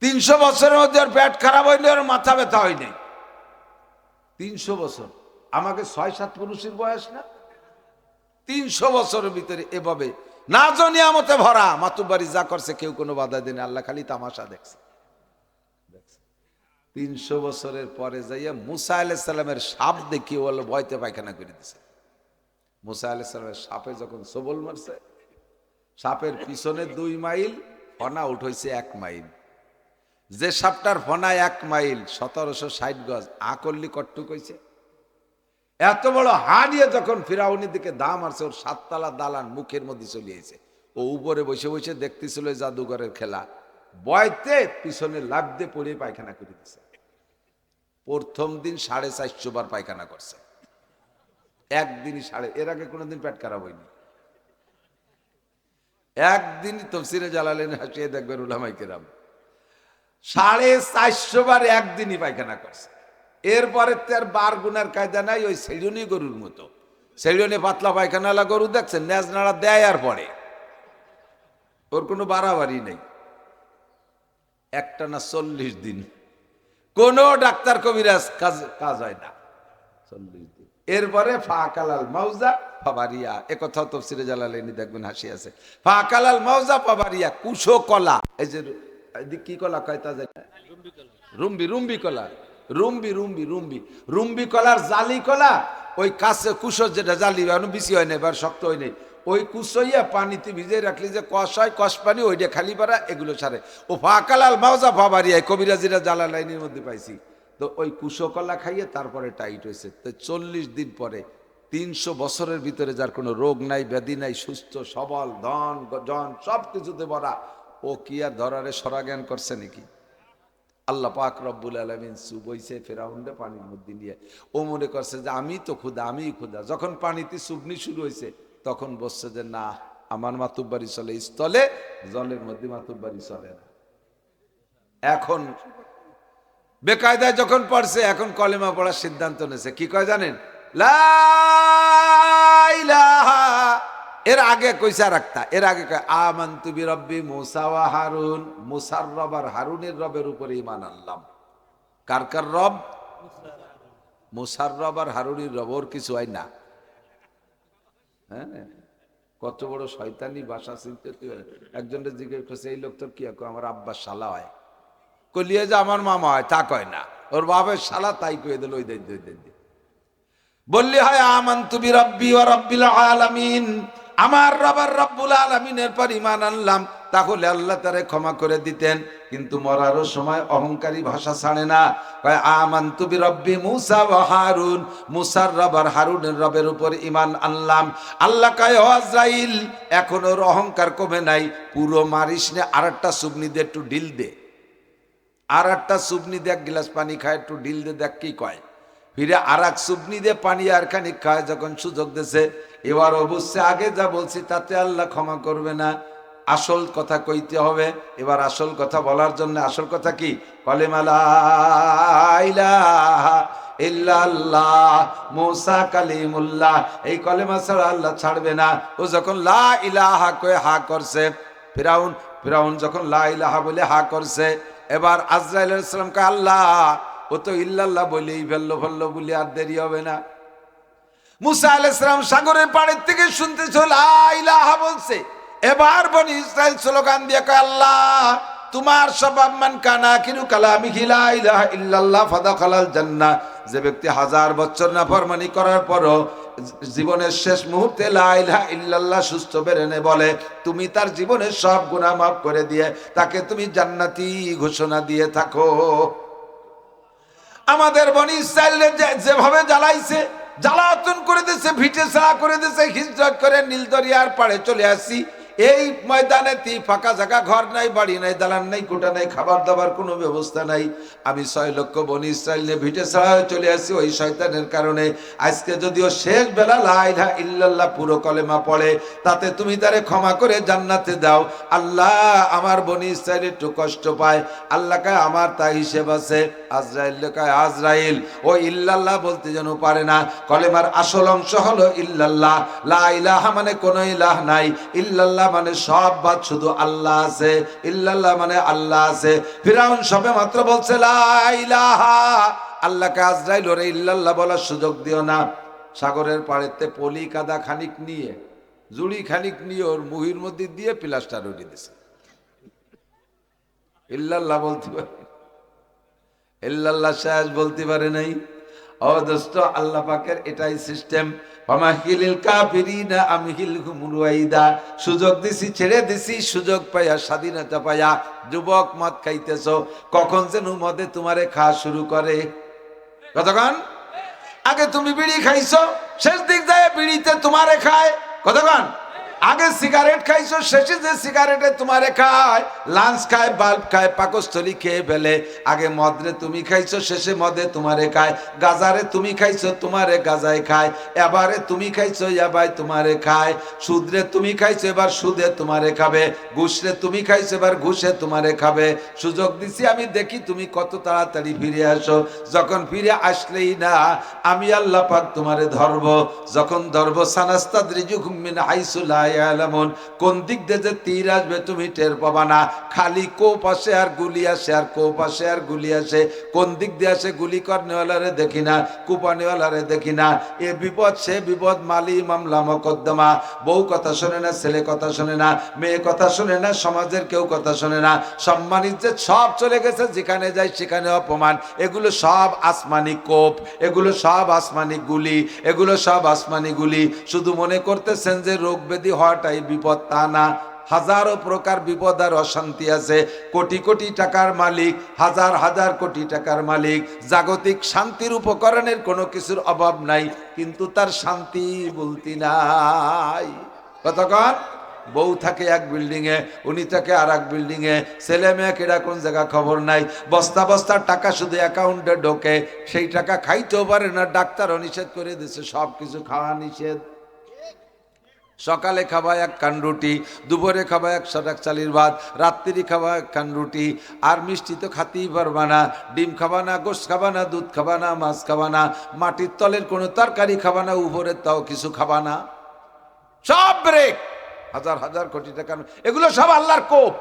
[SPEAKER 1] 300 বছরের মধ্যে ওর পেট খারাপ হয়নি, ওর মাথা ব্যথা হয়নি। 300 বছর, আমাকে 6-7 পুরুষের বয়স না। 300 বছরের ভিতরে এভাবে না জানিয়ামতে ভরা মাতুব্বাড়ি যা করছে কেউ কোনো বাধা দেয়নি, আল্লাহ খালি তামাশা দেখছে। 300 বছরের পরে যাইয়া মুসা আলাইহিস সালামের সাপ দেখিয়ে বলল ভয়তে পায়খানা করে দিছে। মুসা আলাইহিস সালামের সাপে যখন সবল মারছে, সাপের পিছনে 2 মাইল, ফনা উঠেছে 1 মাইল। যে সাপটার ফনা 1 মাইল 1760 গজ, আকল্লি কট্টুক হয়েছে। এত বড় হা নিয়ে যখন ফিরাউনের দিকে দাম মারছে, ওর 7 তলা দালান মুখের মধ্যে চলে এসেছে। ও উপরে বসে বসে দেখতেছিল জাদুঘরের খেলা, বয়তে পিছনে লাফ দিয়ে পড়ে পায়খানা করে দিছে। প্রথম দিন 450 বার পায়খানা করছে, একদিনই এর আগে কোনোদিন পেট খারাপ হয়নি। একদিনই তফসিরে জালালেন হাসিয়ে দেখবেন উলামায়ে কেরাম 450 বার একদিনই পায়খানা করছে। এরপরে তার বার গুনার কায়দা নাই, ওই সেজনি গরুর মতো। সেজনি পাতলা পায়খানালা গরু দেখছেন, নেজ নাড়া দেয় আর পরে, ওর কোনো বাড়াবাড়ি নেই। একটা না 40 দিন কোন ডাক্তার কবিরাজ কাজ হয় না, 40 দিন। এরপরে ফাকালাল মাউজা ফাবারিয়া, একথাও তাফসীরে জালালাইনি দেখবেন হাসি আছে। ফাকালাল মাউজা ফাবারিয়া, কুশো কলা, এই যে কি কলা কয় তা যায়, রুম্বি কলা, রুম্বি কলার জালি কলা, ওই কাছে কুশো যেটা জালি বেশি হয় না, এবার শক্ত হয় নাই, ওই কুশইয়া পানিতে ভিজে রাখলি যে কষ হয়, কষ পানি ওইটা খালি পারা, এগুলো ছাড়ে। ও ফাকালাল মাউজা ফাবারিয়া কবিরাজিরা জালালাইনির মধ্যে পাইছি। তো ওই কুশো কলা খাইয়ে তারপরে টাইট হয়েছে। তো 40 দিন পরে 300 বছরের ভিতরে যার কোনো রোগ নাই, ব্যাধি নাই, সুস্থ সবল, ধন জন সব কিছুতে ভরা, ও কি আর ধরারে সরা জ্ঞান করছে নাকি? আল্লাহ পাক রব্বুল আলামিন চুবইছে ফেরাউনরে পানির মধ্যে নিয়ে। ও মনে করছে যে আমি তো ক্ষুধা, আমিই ক্ষুধা। যখন পানিতে চুবনি শুরু হয়েছে তখন বলছে যে না, আমার মাতুব্বাড়ি চলে স্থলে, জলের মধ্যে মাতুব্বাড়ি চলে না। এখন বেকায়দায় যখন পড়ছে, এখন কলেমা পড়ার সিদ্ধান্ত নিয়েছে। কি কয় জানেন? লা ইলাহা, এর আগে কইসা রাখতা, এর আগে কয় আমানতু বিরব্বি মুসা ওয়া হারুন, মুসার রব আর হারুনের রবের উপরে ঈমান আনলাম। কার কার রব? মুসার রব আর হারুনের রব, ওর কিছু হয় না। হ্যাঁ, কত বড় শয়তানি ভাষা চিনতে। একজনের জিজ্ঞেস করছে এই লোক তোর কি? আমার আব্বার শালা হয়। কলিয়ে যে আমার মামা হয় তা কয় না, ওর বাপের শালা, তাই কয়ে দিল। ওই বললি হয় আমানতু বিরব্বি ওয়া রাব্বিল আলামিন, আমার রব রব্বুল আলামিনের পর ঈমান আনলাম, তাহলে আল্লাহ তারে ক্ষমা করে দিতেন। কিন্তু মরারও সময় অহংকারী ভাষা ছাড়ে না, কয় আমানতু বিরব্বি মুসা ওয়া হারুন, মুসার রব আর হারুনের রবের উপর ঈমান আনলাম। আল্লাহ কয় ও আজরাইল, এখন ওর অহংকার কমে নাই, পুরো মারিস নে, আরেকটা সুবনি দে, একটু ঢিল দে, আর একটা সুবনি দে, 1 গ্লাস পানি খায়, একটু ঢিল দে, দেখ কি কয়। ফিরে আর এক সুবনি দে পানি আর খানিক খায়, যখন সুযোগ দিয়েছে এবার অবশ্যই আগে যা বলছি তাতে আল্লাহ ক্ষমা করবে না, আসল কথা কইতে হবে। এবার আসল কথা বলার জন্য, আসল কথা কি? কলেমা লা ইলাহা ইল্লাল্লাহ মুসা কালিমুল্লাহ, এই কলেমা ছাড়া আল্লাহ ছাড়বে না। ও যখন লা ইলাহা কয়ে হা করছে, ফিরাউন যখন লা ইলাহা বলে হা করছে, এবার আজরাইল আলাইহিস সালাম কয় আল্লাহ, ও তো ইল্লাল্লাহ বলেই ফেললো বলে আর দেরি হবে না। মুসা আলাইহিস সালাম সাগরের পাড়ের থেকে শুনতেছে লা ইলাহা বলছে। এবার বনি ইসরাইল স্লোগান দিয়ে কয় আল্লাহ, তোমার স্বভাব মান কানা কিনু কালামিহি লা ইলাহা ইল্লাল্লাহ ফাদাখালাল জান্নাহ, যে ব্যক্তি 1000 বছর নাফরমানি করার পরও জীবনের শেষ মুহূর্তে লা ইলাহা ইল্লাল্লাহ সুস্থ বেরেনে বলে, তুমি তার জীবনের সব গুনাহ মাফ করে দিয়ে তাকে তুমি জান্নাতি ঘোষণা দিয়ে থাকো। আমাদের বনি ইসরাইল যেভাবে জ্বালাইছে, জ্বালাতন করে দিয়েছে, ভিটে ছাড়া করে দিয়েছে, হিজরত করে নীল দরিয়ার পাড়ে চলে আসি। এই ময়দানে ফাঁকা জায়গা, ঘর নাই, বাড়ি নাই, দালান নাই, কোটা নাই, খাবার দাবার কোনো ব্যবস্থা নাই। আমি 6 লক্ষ বনি ইসরাইল নিয়ে ভিটে ছাড়া চলে আসছি ওই শয়তানের কারণে। আজকে যদিও শেষ বেলা লা ইলাহা ইল্লাল্লাহ পুরো কলেমা পড়ে, তাতে তুমি তারে ক্ষমা করে জান্নাতে দাও। আল্লাহ আমার বনি ইসরাইল একটু কষ্ট পায়, আল্লাহ কয় আমার তা হিসেব আছে। আজরাইল কয় আজরাইল ও ইল্লাল্লাহ বলতে যেন পারে না। কলেমার আসল অংশ হলো ইল্লাল্লাহ। লা ইলাহা মানে কোনো ইলাহ নাই, ইল্লাল্লাহ মানে সব বাদ শুধু আল্লাহ আছে, ইল্লাল্লাহ মানে আল্লাহ আছে। ফিরাউন সবে মাত্র বলছে লা ইলাহা, আল্লাহকে আজরাইল ওরে ইল্লাল্লাহ বলার সুযোগ দিও না। সাগরের পাড়েতে পলি কাদা খানিক নিয়ে, জুড়ি খানিক নিয়ে ওর মুহির মধ্যে দিয়ে প্লাস্টার উঠিয়ে দিছে। ইল্লাল্লাহ বলতে পারে, ইল্লাল্লাহ শেষ বলতে পারে নাই। ও দোস্ত, আল্লাহ পাকের এটাই সিস্টেম। ফামাহিলিল কাফিরিনা আমহিলহুম রুয়াইদা, সুযোগ দিছি, ছেড়ে দিছি, সুযোগ পাইয়া, স্বাধীনতা পাইয়া। যুবক মদ খাইতেছো, কখন যেন মদে তোমারে খাওয়া শুরু করে। কতক্ষণ আগে তুমি বিড়ি খাইছো, শেষ দিক যায় বিড়িতে তোমারে খায়। কতক্ষণ আগে সিগারেট খাইছো, শেষে যে সিগারেটে তোমারে খায়, লাঞ্চ খায়, বাল্ব খায়, পাকস্থলী খেয়ে ফেলে। আগে মদরে তুমি খাইছো, শেষে মদে তোমারে খায়। গাজারে তুমি খাইছো, তোমারে গাজায় খায়। এবারে তুমি খাইছো, এবার তোমারে খায়। সুদরে তুমি খাইছো, এবার সুদে তোমারে খাবে। ঘুষরে তুমি খাইছো, এবার ঘুষে তোমারে খাবে। সুযোগ দিছি আমি, দেখি তুমি কত তাড়াতাড়ি ফিরে আসো। যখন ফিরে আসলেই না, আমি আল্লাহ পাক তোমারে ধরবো। যখন ধরবো, সানাস্তাদরিজুহুম মিন হাইসু লা ইয়ালামুন, কোন দিক দিয়ে যে তীর আসবে তুমি টের পাবা না। খালি কো পাশে আর গুলি আসে, আর কো পাশে আর গুলি আসে। কোন দিক দিয়ে আসে গুলি করনেওয়ালারে দেখি না, কুপানেওয়ালারে দেখি না। এ বিপদ সে বিপদ, মালি মামলা মকদ্দমা। বউ কথা শোনে না, ছেলে কথা শোনে না, মেয়ে কথা শোনে না, সমাজের কেউ কথা শোনে না। সম্মান ইজ্জত সব চলে গেছে, যেখানে যায় সেখানে অপমান। এগুলো সব আসমানি কোপ, এগুলো সব আসমানি গুলি, এগুলো সব আসমানি গুলি। শুধু মনে করতেছেন যে রোগ ব্যাধি হওয়াটাই বিপদ, তা না। হাজারো প্রকার বিপদ আর অশান্তি আছে। কোটি কোটি টাকার মালিক, হাজার হাজার কোটি টাকার মালিক, জাগতিক শান্তির উপকরণের কোনো কিছুর অভাব নাই, কিন্তু তার শান্তি বলতে নাই। কতক্ষণ বউ থাকে এক বিল্ডিং এ, উনি থাকে আর এক বিল্ডিং এ, ছেলে মেয়ে কেডা কোন জায়গা খবর নাই। বস্তা বস্তার টাকা শুধু অ্যাকাউন্টে ঢোকে, সেই টাকা খাইতেও পারে না। ডাক্তারও নিষেধ করে দিচ্ছে, সব কিছু খাওয়া নিষেধ। সকালে খাবা 1 কান রুটি, দুপুরে খাবা 100 টাকা চালির ভাত, রাত্রি খাবা 1 কান রুটি। আর মিষ্টি তো খাতেই পারবা না। ডিম খাবা না, গোশত খাবা না, দুধ খাবা না, মাছ খাবা না, মাটির তলের কোনো তরকারি খাবা না, উপরের তাও কিছু খাবা না। সব ব্রেক, হাজার হাজার কোটি টাকা। এগুলো সব আল্লাহর কোপ,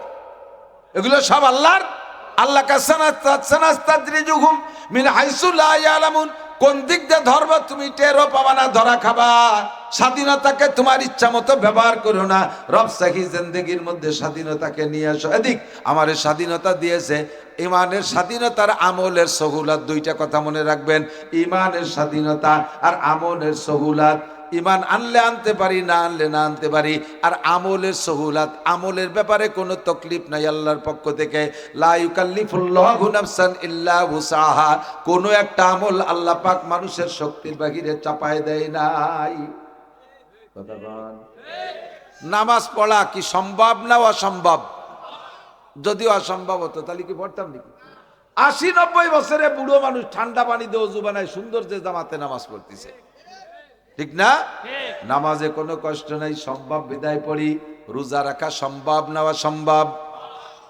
[SPEAKER 1] এগুলো সব আল্লাহর। আল্লাহ কাসানাস্তাদরিজুহুম মিন হাইসু লা ইয়ালামুন, কোন দিক দিয়ে ধরব তুমি টেরও পাবা না, ধরা খাবা। স্বাধীনতাকে তোমার ইচ্ছা মতো ব্যবহার করো না। রব সাহি জিন্দেগির মধ্যে স্বাধীনতাকে নিয়ে আসো। এদিক আমার স্বাধীনতা দিয়েছে, ইমানের স্বাধীনতার আমলের সহুলাত। দুইটা কথা মনে রাখবেন, ইমানের স্বাধীনতা আর আমলের সহুলাত। ইমান আনলে আনতে পারি, না আনলে না আনতে পারি। আর আমলের সহুলাত, আমলের ব্যাপারে কোনো তকলিফ নাই আল্লাহর পক্ষ থেকে। লা ইউকাল্লিফুল্লাহু নাফসান ইল্লা উসাহা, কোনো একটা আমল আল্লাহ পাক মানুষের শক্তির বাহিরে চাপায় দেয় নাই। কথা বল। নামাজ পড়া কি সম্ভব না অসম্ভব? যদি অসম্ভব হতো তাহলে কি পড়তাম নাকি? 80-90 বছরে বুড়ো মানুষ ঠান্ডা পানি দিয়ে ওযু বানায় সুন্দর যে জামাতে নামাজ পড়তেছে, ঠিক না? নামাজে কোনো কষ্ট নাই, সম্ভব বিদায় পড়ি। রোজা রাখা সম্ভব না অসম্ভব?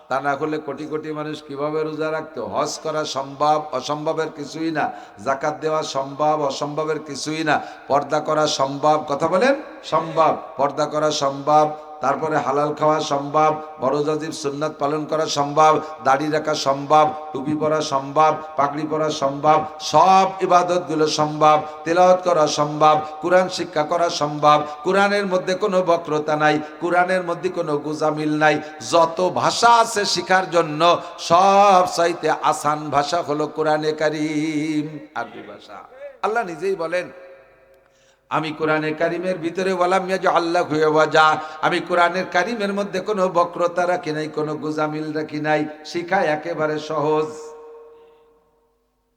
[SPEAKER 1] তা না হলে কোটি কোটি মানুষ কিভাবে রোজা রাখতো? হজ করা সম্ভব, অসম্ভবের কিছুই না। যাকাত দেওয়া সম্ভব, অসম্ভবের কিছুই না। পর্দা করা সম্ভব, কথা বলেন, সম্ভব। পর্দা করা সম্ভব, তারপরে হালাল খাওয়া সম্ভব, বড় জাজির সুন্নাত পালন করা সম্ভব, দাড়ি রাখা সম্ভব, টুপি পরা সম্ভব, পাগড়ি পরা সম্ভব, সব ইবাদতগুলো সম্ভব। তেলাওয়াত করা সম্ভব, কোরআন শিক্ষা করা সম্ভব। কোরআনের মধ্যে কোনো বক্রতা নাই, কোরআনের মধ্যে কোনো গোজামিল নাই। যত ভাষা আছে শিখার জন্য, সব চাইতে আসান ভাষা হলো কোরআনে কারীম, আরবি ভাষা। আল্লাহ নিজেই বলেন, আমি কোরআনে কারিমের ভিতরে ওয়ালাম ইয়াজআল্লাহু ওয়াজা, আমি কোরআনের কারিমের মধ্যে কোনো বক্রতা রাখি নাই, কোনো গোজামিল রাখি নাই। শিখা একেবারে সহজ।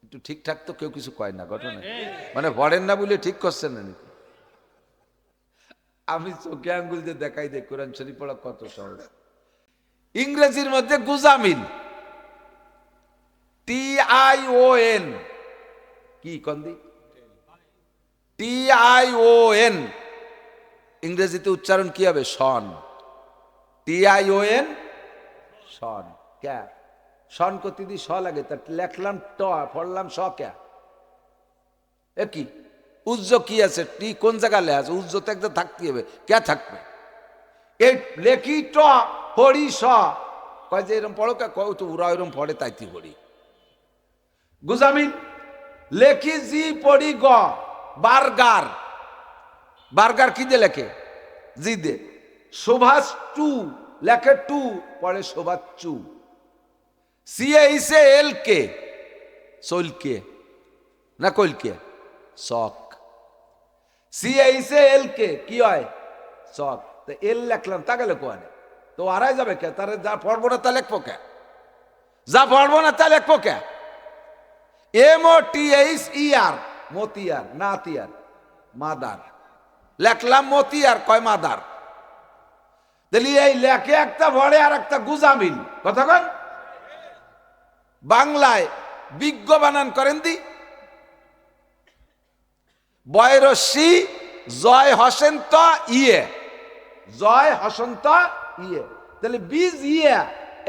[SPEAKER 1] একটু ঠিকঠাক তো কেউ কিছু কয় না, ঘটনা মানে পড়েন না বলে ঠিক করছেন না নাকি? আমি চোখে আঙ্গুল দিয়ে দেখাই দে কোরআন শরীফ পড়া কত সহজ। ইংরেজির মধ্যে গুজামিল, TION, কি কন্দি, TION, ইংরেজিতে উচ্চারণ কি হবে? শন। TION, শন। ক্যা শন করতে দি স লাগে, তা লেখলাম ট, পড়লাম স। ক্যা এ কি উজ্জ কি আছে? টি কোন জায়গা লে আছে? উজ্জ তো একদম থাকতে হবে, কে থাকবে? এই লেখি ট, পড়ি স। কয় যে এরকম পড়ো, কে কয় তো ওরা এরকম পড়ে তাইতি পড়ি। গুজামিন লেখি জি, পড়ি গ। বার্গার, বার্গার কি দিয়ে লেখে? জি দে। শোভাস টু লেখে টু, পড়ে শোভাস চু। সিএইসে এল কে, সোল কে না কইল কে? শক। সিএইসে এল কে কি হয়? শক। তো এল লেখলাম, তা গেলে কোয়ানে তো আড়াই যাবে কে? তারে যা পড়বো না তা লেখবো কে? যা পড়বো না তা লেখবো কে? MOTHER, মতিয়ার, না তিয়ার, মাদার। লেখলাম মতিয়ার, কয় মাদার। তাহলে এই লেখে একটা ভরে আর একটা গুজামিল, কথা কন। বাংলায় বিজ্ঞ বানান করেন দি, বয়রসি জয় হসন্ত ইয়ে, জয় হসন্ত ইয়ে, তাহলে বীজ ইয়ে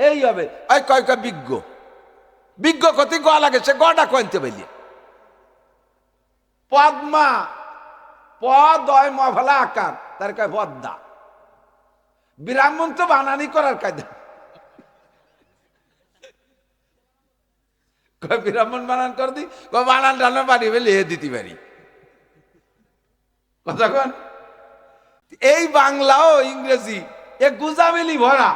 [SPEAKER 1] এই হবে। ওই কয় কয় বিজ্ঞ, বিজ্ঞ কতি গ লাগে, সে গটা কইতে বলি। পদ্মা, পদয় মফলা আকার, তার কয় পদ্মা। ব্রাহ্মণ তো বানানি করার কায়দা, কয় ব্রাহ্মণ বানান কর দি, কয় বানান টানান পারি বলে দিতে পারি, কথা কন। এই বাংলাও ইংরেজি এ গুজামিলি ভরা।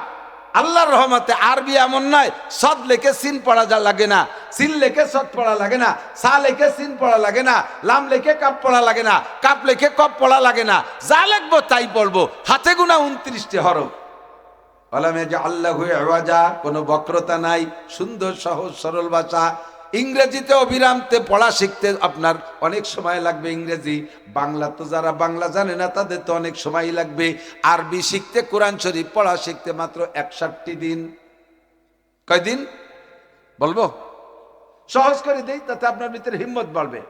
[SPEAKER 1] আল্লাহর রহমতে আরবি এমন নয়, সদ লেখে সিন পড়া যা লাগে না, সিন লেখে সদ পড়া লাগে না, সা লেখে সিন পড়া লাগে না, লাম লেখে কাপ পড়া লাগে না, কাপ লেখে কপ পড়া লাগে না। যা লিখবো তাই পড়বো। হাতে গুনা 29টি হরফ। আলামে যে আল্লাহ আওয়াজা, কোনো বক্রতা নাই, সুন্দর সহজ সরল ভাষা। ইংরেজিতে অবিরামতে পড়া শিখতে আপনার অনেক সময় লাগবে। ইংরেজি, বাংলা তো যারা বাংলা জানে না তাদের তো অনেক সময় লাগবে। আরবি শিখতে, কোরআন শরীফ পড়া শিখতে মাত্র 61 দিন। কয়দিন বলবো? সহজ করে দেই, তাতে আপনার ভিতরে হিম্মত বাড়বে।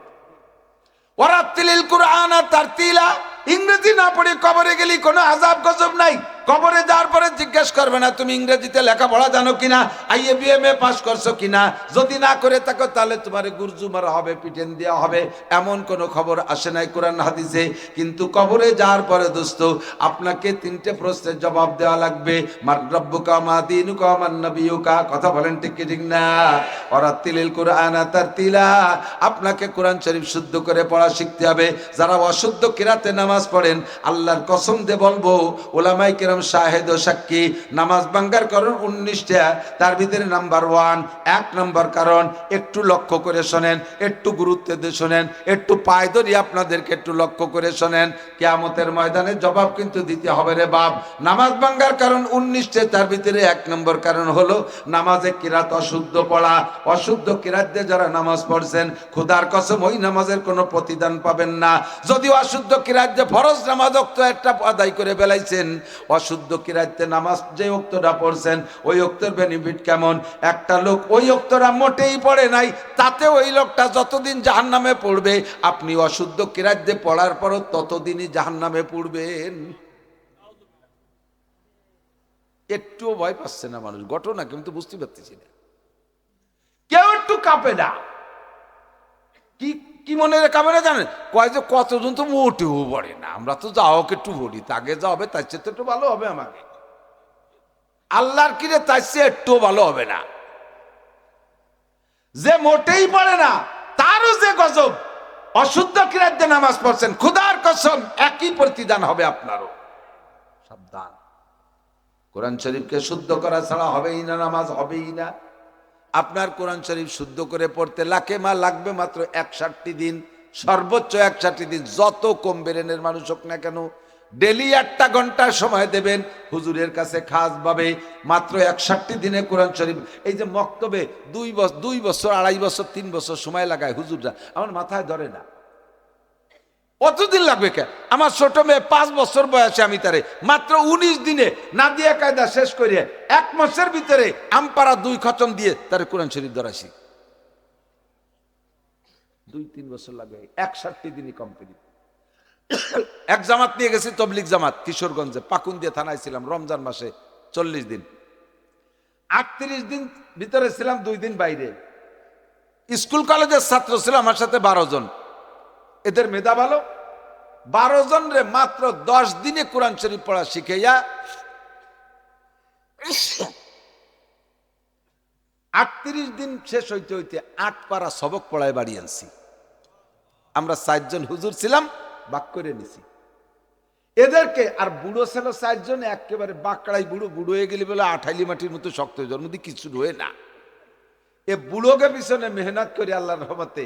[SPEAKER 1] ওয়ারাতিলিল কুরআন তারতিলা। ইংরেজি না পড়ে কবরে গেলি কোনো আযাব গজব নাই। কবরে যাওয়ার পরে জিজ্ঞেস করবে না তুমি ইংরেজিতে লেখাপড়া জানো কিনা, আইএ বিএমএ পাস করছো কিনা। যদি না করে থাকো তাহলে তোমার গুরজু মারা হবে, পিটেন দেওয়া হবে। এমন কোনো খবর আসে নাই কোরআন হাদিসে। কিন্তু কবরে যাওয়ার পরে দোস্ত আপনাকে 3টে প্রশ্নের জবাব দেওয়া লাগবে। মান রব্বুকা, মা দীনুকা, মান নবিয়ুকা। কথা বলেন ঠিক কি ঠিক না? ওয়ারাতিলিল কুরআন তারতিলা। আপনাকে কোরআন শরীফ শুদ্ধ করে পড়া শিখতে হবে। যারা অশুদ্ধ কিরাতে নামাজ পড়েন, আল্লাহর কসম দিয়ে বলবো, ওলামায়ে কেরাম শাহেদ ও সাক্ষী, নামাজ ভাঙ্গার কারণ 19টা। তার ভিতরে নাম্বার 1, 1 নম্বর কারণ, একটু লক্ষ্য করে শোনেন, একটু গুরুত্ব দিয়ে শোনেন, একটু পায় ধরি আপনাদেরকে একটু লক্ষ্য করে শোনেন। কিয়ামতের ময়দানে জবাব কিন্তু দিতে হবে রে বাপ। নামাজ ভাঙ্গার কারণ 19টা, তার ভিতরে 1 নম্বর কারণ হলো নামাজে কিরাত অশুদ্ধ পড়া। অশুদ্ধ কিরাত দিয়ে যারা নামাজ পড়ছেন, খোদার কসম ওই নামাজের কোনো প্রতিদান পাবেন না। যদি অশুদ্ধ কিরাত দিয়ে ফরজ নামাজ ওক্ত একটা আদায় করে ফেলাইছেন, অশুদ্ধ কিরাতে নামাজ যে ওক্তটা পড়ছেন ওই ওক্তের বেনিফিট কেমন? একটা লোক ওই ওক্তটা মোটেই পড়ে নাই, তাতে ওই লোকটা যতদিন জাহান্নামে পড়বে, আপনি অশুদ্ধ কিরাত দিয়ে পড়ার পরও ততদিনই জাহান্নামে পড়বেন। একটুও ভয় পাচ্ছে না মানুষ, ঘটনা কিন্তু বুঝতে পারতেছি না, কেউ একটু কাঁপে না। কি কি মনে কাঁপে না জানেন? কয় যে কতজন তো মোটেও পড়ে না, আমরা তো যাও একটু পড়ি, তাকে যা হবে তার চেয়ে তো একটু ভালো হবে আমাকে। আল্লাহর কিরে তার চেয়ে একটু ভালো হবে না। যে মোটেই পড়ে না তারও যে গজব। অশুদ্ধ কিরাত দিয়ে নামাজ পড়ছেন, খোদার কসম একই প্রতিদান হবে আপনারও। সাবধান। কোরআন শরীফকে শুদ্ধ করা ছাড়া হবেই না, নামাজ হবেই না। আপনার কোরআন শরীফ শুদ্ধ করে পড়তে লাগবে মাত্র 61 দিন, সর্বোচ্চ 61 দিন। যত কম বেরেনের মানুষ হোক না কেন, ডেলি 1 ঘন্টা সময় দেবেন হুজুরের কাছে খাস ভাবে। মাত্র 61 দিনে কোরআন শরীফ। এই যে মক্তবে 2 বছর 2 বছর 2.5 বছর 3 বছর সময় লাগায় হুজুররা, আমার মাথায় ধরে না। অতদিন লাগবে কে? আমার ছোট মেয়ে 5 বছর বয়সে আমি তারে মাত্র 19 দিনে নাদিয়া কায়দা শেষ করে 1 মাসের ভিতরে আমপারা 2 খতম দিয়ে তারে কোরআন শরীফ ধরাইছি। 2-3 বছর লাগবে, 61 দিনই কমপ্লিট। এক জামাত নিয়ে গেছি, তবলিগ জামাত, কিশোরগঞ্জে পাকুন্দিয়া থানায় ছিলাম রমজান মাসে 40 দিন। 38 দিন ভিতরে ছিলাম, 2 দিন বাইরে। স্কুল কলেজের ছাত্র ছিল আমার সাথে 12 জন, এদের মেধা ভালো। 12 জন রে মাত্র 10 দিনে কোরআন শরীফ পড়া শিখাইয়া 38 দিন শেষ হইতে হইতে 8 পারা সবক পড়ায় বাড়ি আনছি। আমরা 4 জন হুজুর ছিলাম, বাক করে নিছি এদেরকে। আর বুড়ো ছিল 4 জন, একেবারে বাকড়াই বুড়ো। বুড়ো হয়ে গেলি বলে আঠাইলি মাটির মতো শক্ত হয়ে যাওয়ার মধ্যে কিছু রয়ে না। এ বুড়োকে পিছনে মেহনত করে আল্লাহর রহমতে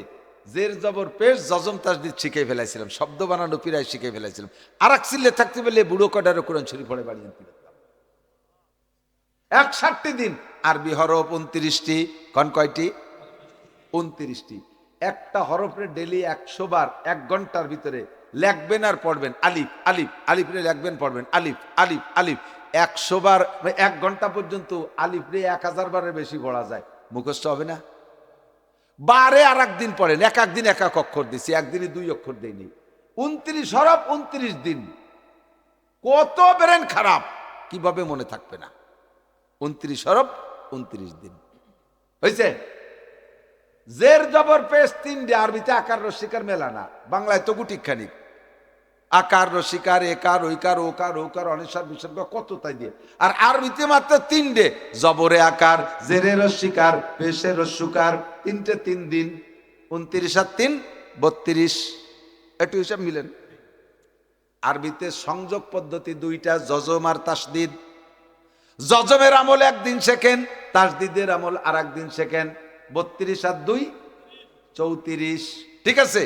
[SPEAKER 1] জের জবর পেশ জজম তাসদিদ শিখে ফেলাইছিলাম, শব্দ বানানো পিরায় শিখে ফেলাইছিলাম। আর এক চিল্লে থাকতে পেলে বুড়ো কটারও কোরআন শরীফ পড়ে বাড়ি আনতে পারতাম। 61 দিন। আরবি হরফ 29টি, কোন কয়টি? 29টি। একটা হরফে ডেলি 100 বার 1 ঘন্টার ভিতরে লিখবেন আর পড়বেন। আলিফ আলিফ আলিফ রে লিখবেন পড়বেন, আলিফ আলিফ আলিফ 100 বার, 1 ঘন্টা পর্যন্ত আলিফ রে 1000 বারের বেশি পড়া যায়। মুখস্থ হবে না? বারে আর একদিন পড়েন, এক দিন 1 অক্ষর দিছি, একদিনে 2 অক্ষর দেয়নি। 29 হরফ 29 দিন। কত ব্রেন খারাপ, কিভাবে মনে থাকবে না? 29 হরফ 29 দিন হয়েছে। জের জবর পেশ 3 আরবিতে আকার রসিকার মেলা না, বাংলায় তো গুটি খানিক। আকার রসিকার, একার ঐকার ওকার ওকার অনিসার বিসর্গ কত তাই দিয়ে। আর আরবিতে মাত্র 3 জবরে আকার, জেরে রসিকার, পেশে রস্যুকার, 3 দিন। 29 আর 3 32। একটু হিসাব মিলেন। আরবিতে সংযোগ পদ্ধতি 2টা, জজম আর তাসদিদ। জজমের আমল 1 দিন শেখেন, তাসদিদের আমল আর 1 দিন শেখেন। 32 আর 2 34। ঠিক আছে।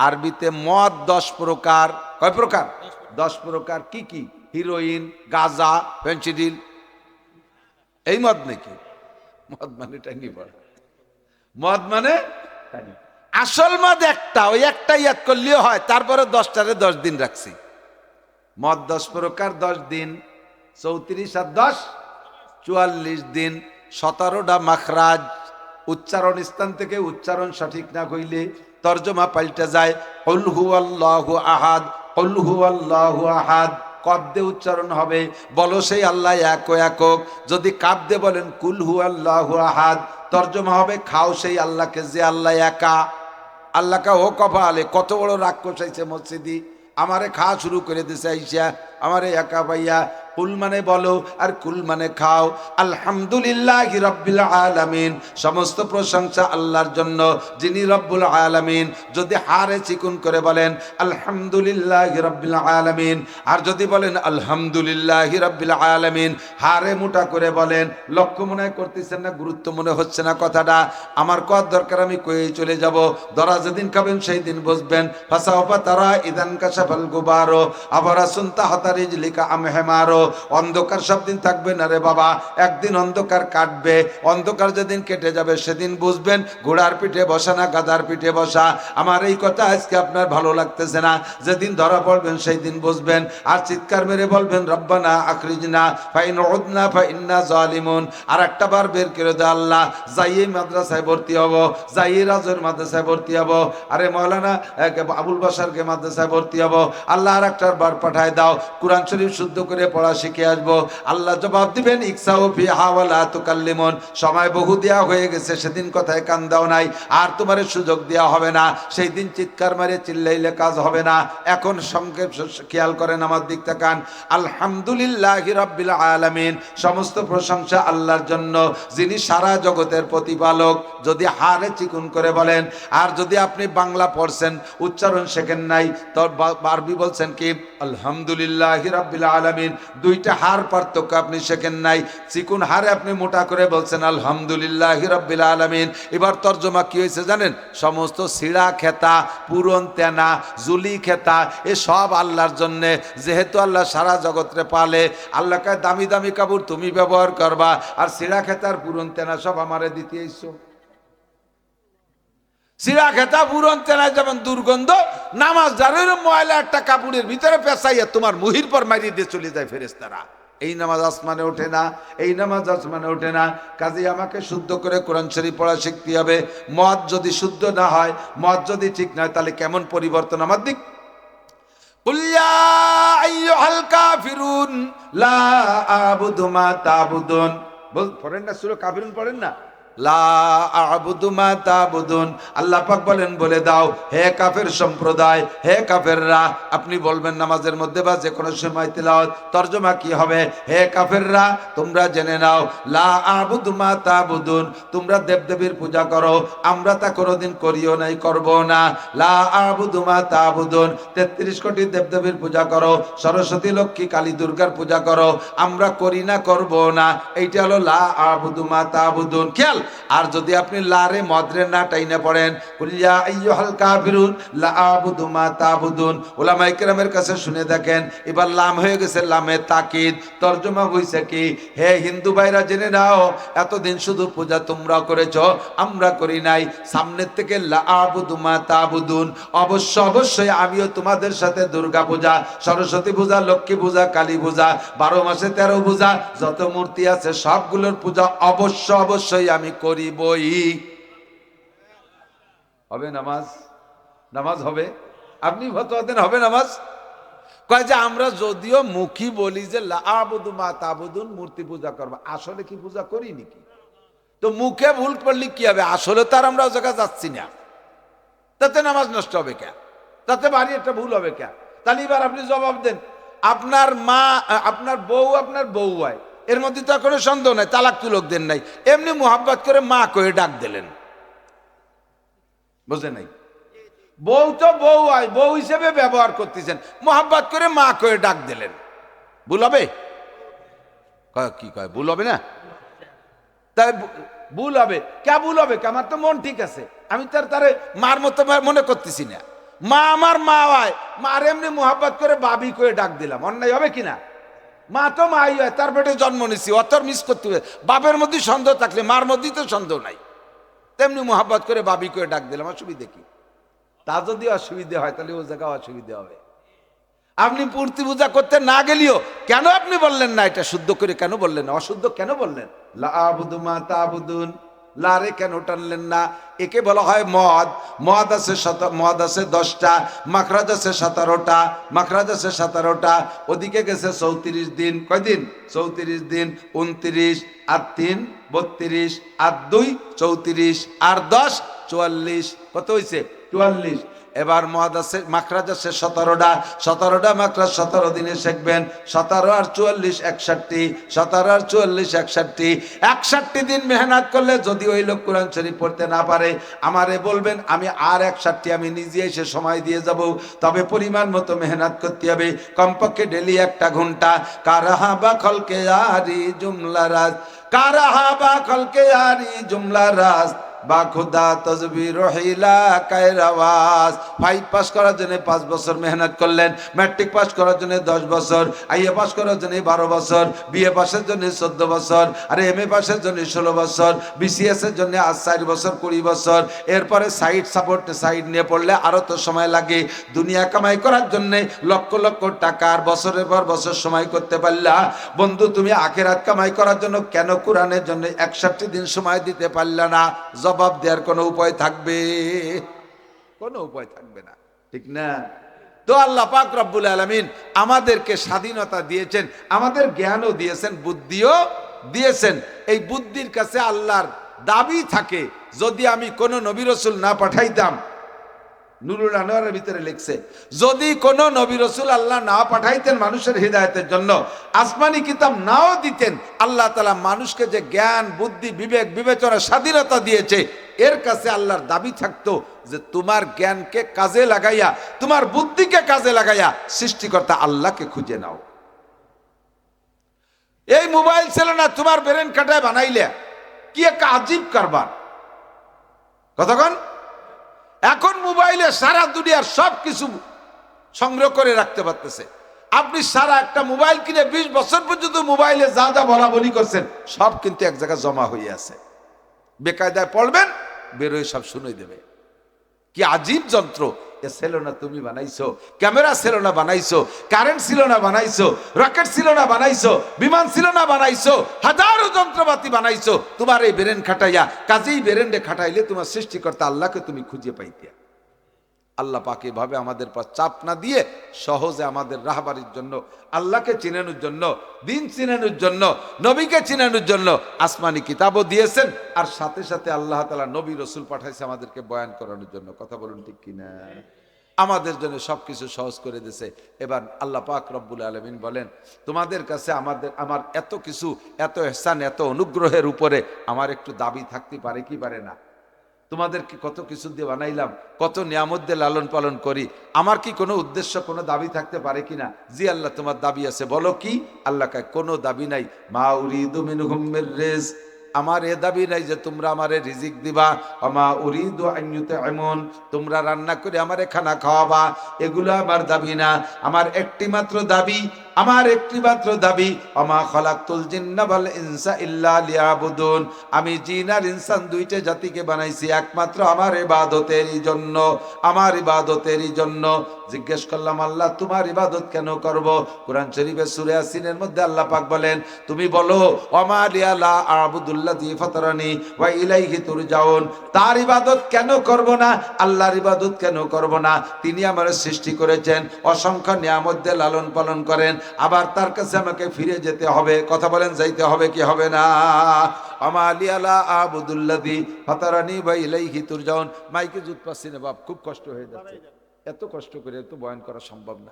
[SPEAKER 1] আরবিতে মদ 10 প্রকার। কয় প্রকার? 10 প্রকার। কি কি? হিরোইন, গাঁজা, ফেন্সিডিল। এই মদ নাকি? মদ মানে টাঙ্গি পড়া। মদ মানে আসল মদ একটা, ওই একটা ইয়াদ করলেও হয়। তারপরে 10টারে 10 দিন রাখছি। মদ 10 প্রকার, 10 দিন। 34 আর 10 44 দিন। 17টা মাখরাজ। উচ্চারণ স্থান থেকে উচ্চারণ সঠিক না হইলে তর্জমা পাল্টে যায়। কুল হুয়াল্লাহু আহাদ, কুল হুয়াল্লাহু আহাদ। কফ দিয়ে উচ্চারণ হবে, বলো সেই আল্লাহ এক একক। যদি কাফ দিয়ে বলেন কুল হুয়াল্লাহু আহাদ, তর্জমা হবে খাও সেই আল্লাহকে যে আল্লাহ একা। আল্লাহকে ও কপালে কত বড় রাগ কষাইছে মসজিদি, আমারে খাওয়া শুরু করে দিছে আইসা, আমারে একা পাইয়া। কুল মানে বলো আর কুল মানে খাও। আলহামদুলিল্লাহি রাব্বিল আলামিন, সমস্ত প্রশংসা আল্লাহর জন্য যিনি রব্বুল আলামিন। যদি হারে চিকুন করে বলেন আলহামদুলিল্লাহি রাব্বিল আলামিন, আর যদি বলেন আলহামদুলিল্লাহি রাব্বিল আলামিন হারে মোটা করে বলেন। লক্ষ্য মনে করতেছেন না? গুরুত্ব মনে হচ্ছে না কথাটা? আমার কত দরকার, আমি কই চলে যাব। ধরা যেদিন খাবেন সেই দিন বুঝবেন। ফাসাওফা তারা ইদান কাশাফাল গুবারো আবারাসুন তাহতা রিজলিকা আমহেমারো। অন্ধকার সব দিন থাকবে না রে বাবা, একদিন অন্ধকার কাটবে। অন্ধকার যেদিন কেটে যাবে সেদিন বুঝবেন ঘোড়ার পিঠে বসা না গাধার পিঠে বসা। আমার এই কথা আজকে আপনার ভালো লাগতেছে না, যেদিন ধরা পড়বেন সেই দিন বুঝবেন। আর চিৎকার মেরে বলবেন রব্বানা আখরিজনা ফাইন উদনা ফাইন্না জালিমুন। আর একটা বার বের করে দে আল্লাহ, যাইয়ে মাদ্রাসায় ভর্তি হব, যাইয়ে রাজের মাদ্রাসায় ভর্তি হব, আরে মৌলানা আবুল বাসারকে মাদ্রাসায় ভর্তি হব। আল্লাহ আর একটা বার পাঠায় দাও, কোরআন শরীফ শুদ্ধ করে পড়া শিখে আসবো। আল্লাহ জবাব দিবেন ইকসাউ ফিহা ওয়ালা তুকাল্লিমুন। সময় বহু দেয়া হয়ে গেছে, সেদিন কথায় কান দাও নাই, আর তোমার সুযোগ দেওয়া হবে না। সেই দিন চিৎকার মারে চিল্লাইলে কাজ হবে না। এখন সংক্ষেপ খেয়াল করেন, আমার দিক তাকান। আলহামদুলিল্লাহি রাব্বিল আলামিন, সমস্ত প্রশংসা আল্লাহর জন্য যিনি সারা জগতের প্রতিপালক। যদি হারে চিকুন করে বলেন, আর যদি আপনি বাংলা পড়ছেন উচ্চারণ শেখেন নাই, তো আরবি বলছেন কি আলহামদুলিল্লাহি রাব্বিল আলামিন। 2টা হার পার্থক্য আপনি শেখেন নাই। চিকুন হারে আপনি মোটা করে বলছেন আলহামদুলিল্লাহি রাব্বিল আলামিন। এবার তর্জমা কি হয়েছে জানেন? সমস্ত সিড়া খেতা, পুরন তেনা, জুলি খেতা এ সব আল্লাহর জন্যে। যেহেতু আল্লাহ সারা জগৎরে পালে, আল্লাহকে দামি দামি কাপড় তুমি ব্যবহার করবা, আর সিড়া খেতার পুরন তেনা সব আমারে দিতে এসো। সিরা খেতা পুরন তেলায় যেমন দুর্গন্ধ, নামাজ যারের ময়লা একটা কাপড়ের ভিতরে পেঁচাইয়া তোমার মুহির পর মারিয়ে দিয়ে চলে যায় ফেরেশতারা। এই নামাজ আসমানে ওঠে না, এই নামাজ আসমানে ওঠে না। কাজে আমাকে শুদ্ধ করে কোরআন শরীফ পড়া শিখতে হবে। মদ যদি শুদ্ধ না হয়, মদ যদি ঠিক না হয়, তাহলে কেমন পরিবর্তন আমার দিক। কুল ইয়া আইয়ুহাল কাফিরুন লা আ'বুদু মা তা'বুদুন। পড়েন না সূরা কাফিরুন, পড়েন না? লা আ'বুদু মা তা'বুদুন। আল্লাহ পাক বলেন, বলে দাও হে কাফের সম্প্রদায়, হে কাফেররা। আপনি বলবেন নামাজের মধ্যে বা যে কোনো সময় তেলাওয়াত, তরজমা কি হবে? হে কাফেররা, তোমরা জেনে নাও, লা আ'বুদু মা তা'বুদুন, তোমরা দেবদেবীর পূজা করো, আমরা তা কোনোদিন করিও নাই, করব না। লা আ'বুদু মা তা'বুদুন, 33 কোটি দেবদেবীর পূজা করো, সরস্বতী, লক্ষ্মী, কালী, দুর্গার পূজা করো, আমরা করি না, করব না। এইটা হলো লা আ'বুদু মা তা'বুদুন। খেয়াল। আর যদি আপনি লারে মদরে না টাইনা পড়েন, কুল ইয়া আইয়ুহাল কাফিরুন লা আ'বুদু মা তা'বুদুন, উলামায়ে কেরামের কাছে শুনে দেখেন, এবার লাম হয়ে গেছে লামে তাকিদ। তরজমা হইছে কি? হে হিন্দু ভাইরা, জেনে নাও, এতদিন শুধু পূজা তোমরা করেছো, আমরা করি নাই। সামনের থেকে লা আ'বুদু মা তা'বুদুন, অবশ্যই আমিও তোমাদের সাথে দুর্গা পূজা, সরস্বতী পূজা, লক্ষ্মী পূজা, কালী পূজা, 12 মাসে 13 পূজা, যত মূর্তি আছে সবগুলোর পূজা অবশ্যই আমি করিবই। হবে নামাজ? নামাজ হবে? আপনি ফতোয়া দেন হবে নামাজ? কয় যে আমরা যদিও মুখী বলি যে লা আ'বুদু মা তা'বুদুন, মূর্তি পূজা করবো, আসলে কি পূজা করি নাকি? তো মুখে ভুল করলে কি হবে? আসলে তার আমরা ওই জায়গায় যাচ্ছি না, তাতে নামাজ নষ্ট হবে কেন? তাতে বাড়ি একটা ভুল হবে কেন? তাহলে এবার আপনি জবাব দেন। আপনার মা, আপনার বউ হয়, এর মধ্যে তো কোনো সন্দেহ নাই, তালাক তুলক দেন নাই, এমনি মোহাব্বত করে মা কয়ে ডাক দিলেন, বুঝে নাই? বউ তো বউ হয়, বউ হিসেবে ব্যবহার করতেছেন, মোহাব্বত করে মা কয়ে ডাক দিলেন, ভুল হবে? কি কয় ভুল হবে না? তাই ভুল হবে কে? ভুল হবে কে? আমার তো মন ঠিক আছে, আমি তারে মার মতো মনে করতেছি না। মা আমার মা হয়, মার এমনি মোহাব্বত করে বাবি করে ডাক দিলাম, অন্যায় হবে কিনা? মা তো মাই হয়, তার পেটে জন্ম নিছি, অতর মিস করতে হবে। বাপের মধ্যে সন্দেহ থাকলে মার মধ্যেই তো সন্দেহ নাই, তেমনি মোহাব্বত করে বাবি করে ডাক দিলাম, অসুবিধে কি? তা যদি অসুবিধে হয় তাহলে ও জায়গা অসুবিধে হবে। আপনি মূর্তি পূজা করতে না গেলেও কেন আপনি বললেন না এটা শুদ্ধ করে? কেন বললেন না? অশুদ্ধ কেন বললেন? লা আ'বুদু মা তা'বুদুন, লারে কেন টানলেন না? একে বলা হয় মদ। মদ আছে 10টা, মাখরাজ আছে 17টা, মাখরাজ আছে 17টা, ওদিকে গেছে 34 দিন। কয়দিন? 34 দিন। 29 আর 3 32 আর 2 34 আর 10 44। কত হয়েছে? 44। এবার মদ আছে, মাখরাজ আছে 17টা মাখরাজ 17 দিনে শিখবেন। 17 আর 44 61, 17 আর 44 61 দিন মেহনত করলে যদি ওই লোক কোরআন শরীফ পড়তে না পারে, আমারে বলবেন, আমি আর 61 আমি নিজে এসে সময় দিয়ে যাব। তবে পরিমাণ মতো মেহনত করতে হবে, কমপক্ষে ডেলি 1 ঘন্টা। কারাহাবা খলকে আরি জুমলা রাজ, কারাহাবা খলকে আরি জুমলা রাজ, বা খুদা তজবির রহিলা কায়রাওয়াজ। 5 পাস করার জন্য 5 বছর মেহনত করলেন, ম্যাট্রিক পাস করার জন্য 10 বছর, আইএ পাস করার জন্য 12 বছর, বিএ পাসের জন্য 14 বছর, আর এমএ পাসের জন্য 16 বছর, বিসিএস এর জন্য আজ 4 বছর 20 বছর। এরপরে সাইড সাপোর্ট, সাইড নিয়ে পড়লে আরো তো সময় লাগে। দুনিয়া কামাই করার জন্য লক্ষ লক্ষ টাকা আর বছরের পর বছর সময় করতে পারলা। বন্ধু, তুমি আখিরাত কামাই করার জন্য কেন কোরআনের জন্য 61 দিন সময় দিতে পারলা না? জবাব দেওয়ার কোনো উপায় থাকবে? কোনো উপায় থাকবে না, ঠিক না? তো আল্লাহ পাক রব্বুল আলামিন আমাদেরকে স্বাধীনতা দিয়েছেন, আমাদের জ্ঞানও দিয়েছেন, বুদ্ধিও দিয়েছেন। এই বুদ্ধির কাছে আল্লাহর দাবি থাকে, যদি আমি কোনো নবী রাসূল না পাঠাইতাম, নুরুল আনোয়ারের ভিতরে লিখছে, যদি কোন নবী রাসূল আল্লাহ না পাঠাইতেন মানুষের হিদায়াতের জন্য, আসমানি কিতাব নাও দিতেন, আল্লাহ তাআলা মানুষকে যে জ্ঞান, বুদ্ধি, বিবেক, বিবেচনা, স্বাধীনতা দিয়েছে, এর কাছে আল্লাহর দাবি থাকতো যে তোমার জ্ঞানকে কাজে লাগাইয়া, তোমার বুদ্ধিকে কাজে লাগাইয়া সৃষ্টিকর্তা আল্লাহকে খুঁজে নাও। এই মোবাইল ছিল না, তোমার ব্রেন কাটায় বানাইলে কি এক আজীব কারবার। কতক্ষণ? এখন মোবাইলে সারা দুনিয়ার সব কিছু সংগ্রহ করে রাখতে পারতেছে। আপনি সারা একটা মোবাইল কিনে 20 বছর পর্যন্ত মোবাইলে যা যা বলা বলি করছেন সব কিন্তু এক জায়গায় জমা হয়ে আছে। বেকায়দায় পড়বেন, বেরোয় সব শুনে দেবে। কি আজীব যন্ত্র! এ ছিল না তুমি বানাইছো, ক্যামেরা ছিল না বানাইছো, কারেন্ট ছিল না বানাইছো, রকেট ছিল না বানাইছো, বিমান ছিল না বানাইছো, হাজারো যন্ত্রপাতি বানাইছো তোমার এই ব্রেন খাটাইয়া। কাজেই ব্রেনরে খাটাইলে তোমার সৃষ্টিকর্তা আল্লাহকে তুমি খুঁজে পাইতে। আল্লাহ পাক এভাবে আমাদের পর চাপ না দিয়ে সহজে আমাদের রাহবারির জন্য, আল্লাহকে চিনানোর জন্য, দিন চিনানোর জন্য, নবীকে চিনানোর জন্য আসমানি কিতাবও দিয়েছেন। আর সাথে সাথে আল্লাহ তাআলা নবী রসুল পাঠাইছে আমাদেরকে বয়ান করানোর জন্য। কথা বলুন ঠিক কিনা? আমাদের জন্য সবকিছু সহজ করে দিয়েছে। এবার আল্লাহ পাক রব্বুল আলামিন বলেন, তোমাদের কাছে আমার এত কিছু, এত ইহসান, এত অনুগ্রহের উপরে আমার একটু দাবি থাকতে পারে কি পারে না? তোমাদেরকে কত কিছু দিয়ে বানাইলাম, কত নিয়ামত দিয়ে লালন পালন করি, আমার কি কোনো উদ্দেশ্য, কোনো দাবি থাকতে পারে কিনা? জি আল্লাহ, তোমার দাবি আছে। বলো কি? আল্লাহ কয়, কোনো দাবি নাই। মা উরিদু মিনহুম মির রিজক, আমার এ দাবি নাই যে তোমরা আমারে রিজিক দিবা। আমা উরিদু আন ইউতঈমুন, তোমরা রান্না করে আমারে খানা খাওয়াবা, এগুলো আমার দাবি না। আমার একটি মাত্র দাবি, আমার একটি মাত্র দাবি, আমা খালাকতুল জিন্না ওয়াল ইনসা ইল্লা লিয়াবুদুন, আমি জিন আর ইনসান দুইটা জাতিকে বানাইছি একমাত্র আমার ইবাদতেরই জন্য, আমার ইবাদতেরই জন্য। জিজ্ঞেস করলাম, আল্লাহ তোমার ইবাদত কেন করব? কোরআন শরীফের সূরা ইয়াসিনের মধ্যে আল্লাহ পাক বলেন, তুমি বলো ওয়ামা লিয়া লা আবুদুল্লাযী ফাতারানি ওয়া ইলাইহি তুরজাউন, তার ইবাদত কেন করব না? আল্লাহর ইবাদত কেন করব না? তিনি আমার সৃষ্টি করেছেন, অসংখ্য নিয়ামত দিয়ে লালন পালন করেন, আবার তার কাছে আমাকে ফিরে যেতে হবে। কথা বলেন, যাইতে হবে কি হবে না? ওয়ামা লিয়া লা আবুদুল্লাযী ফাতারানি ওয়া ইলাইহি তুরজাউন। মাইকে জুত পাচ্ছি না বাপ, খুব কষ্ট হয়ে যাচ্ছে। এত কষ্ট করে তো বয়ান করা সম্ভব না।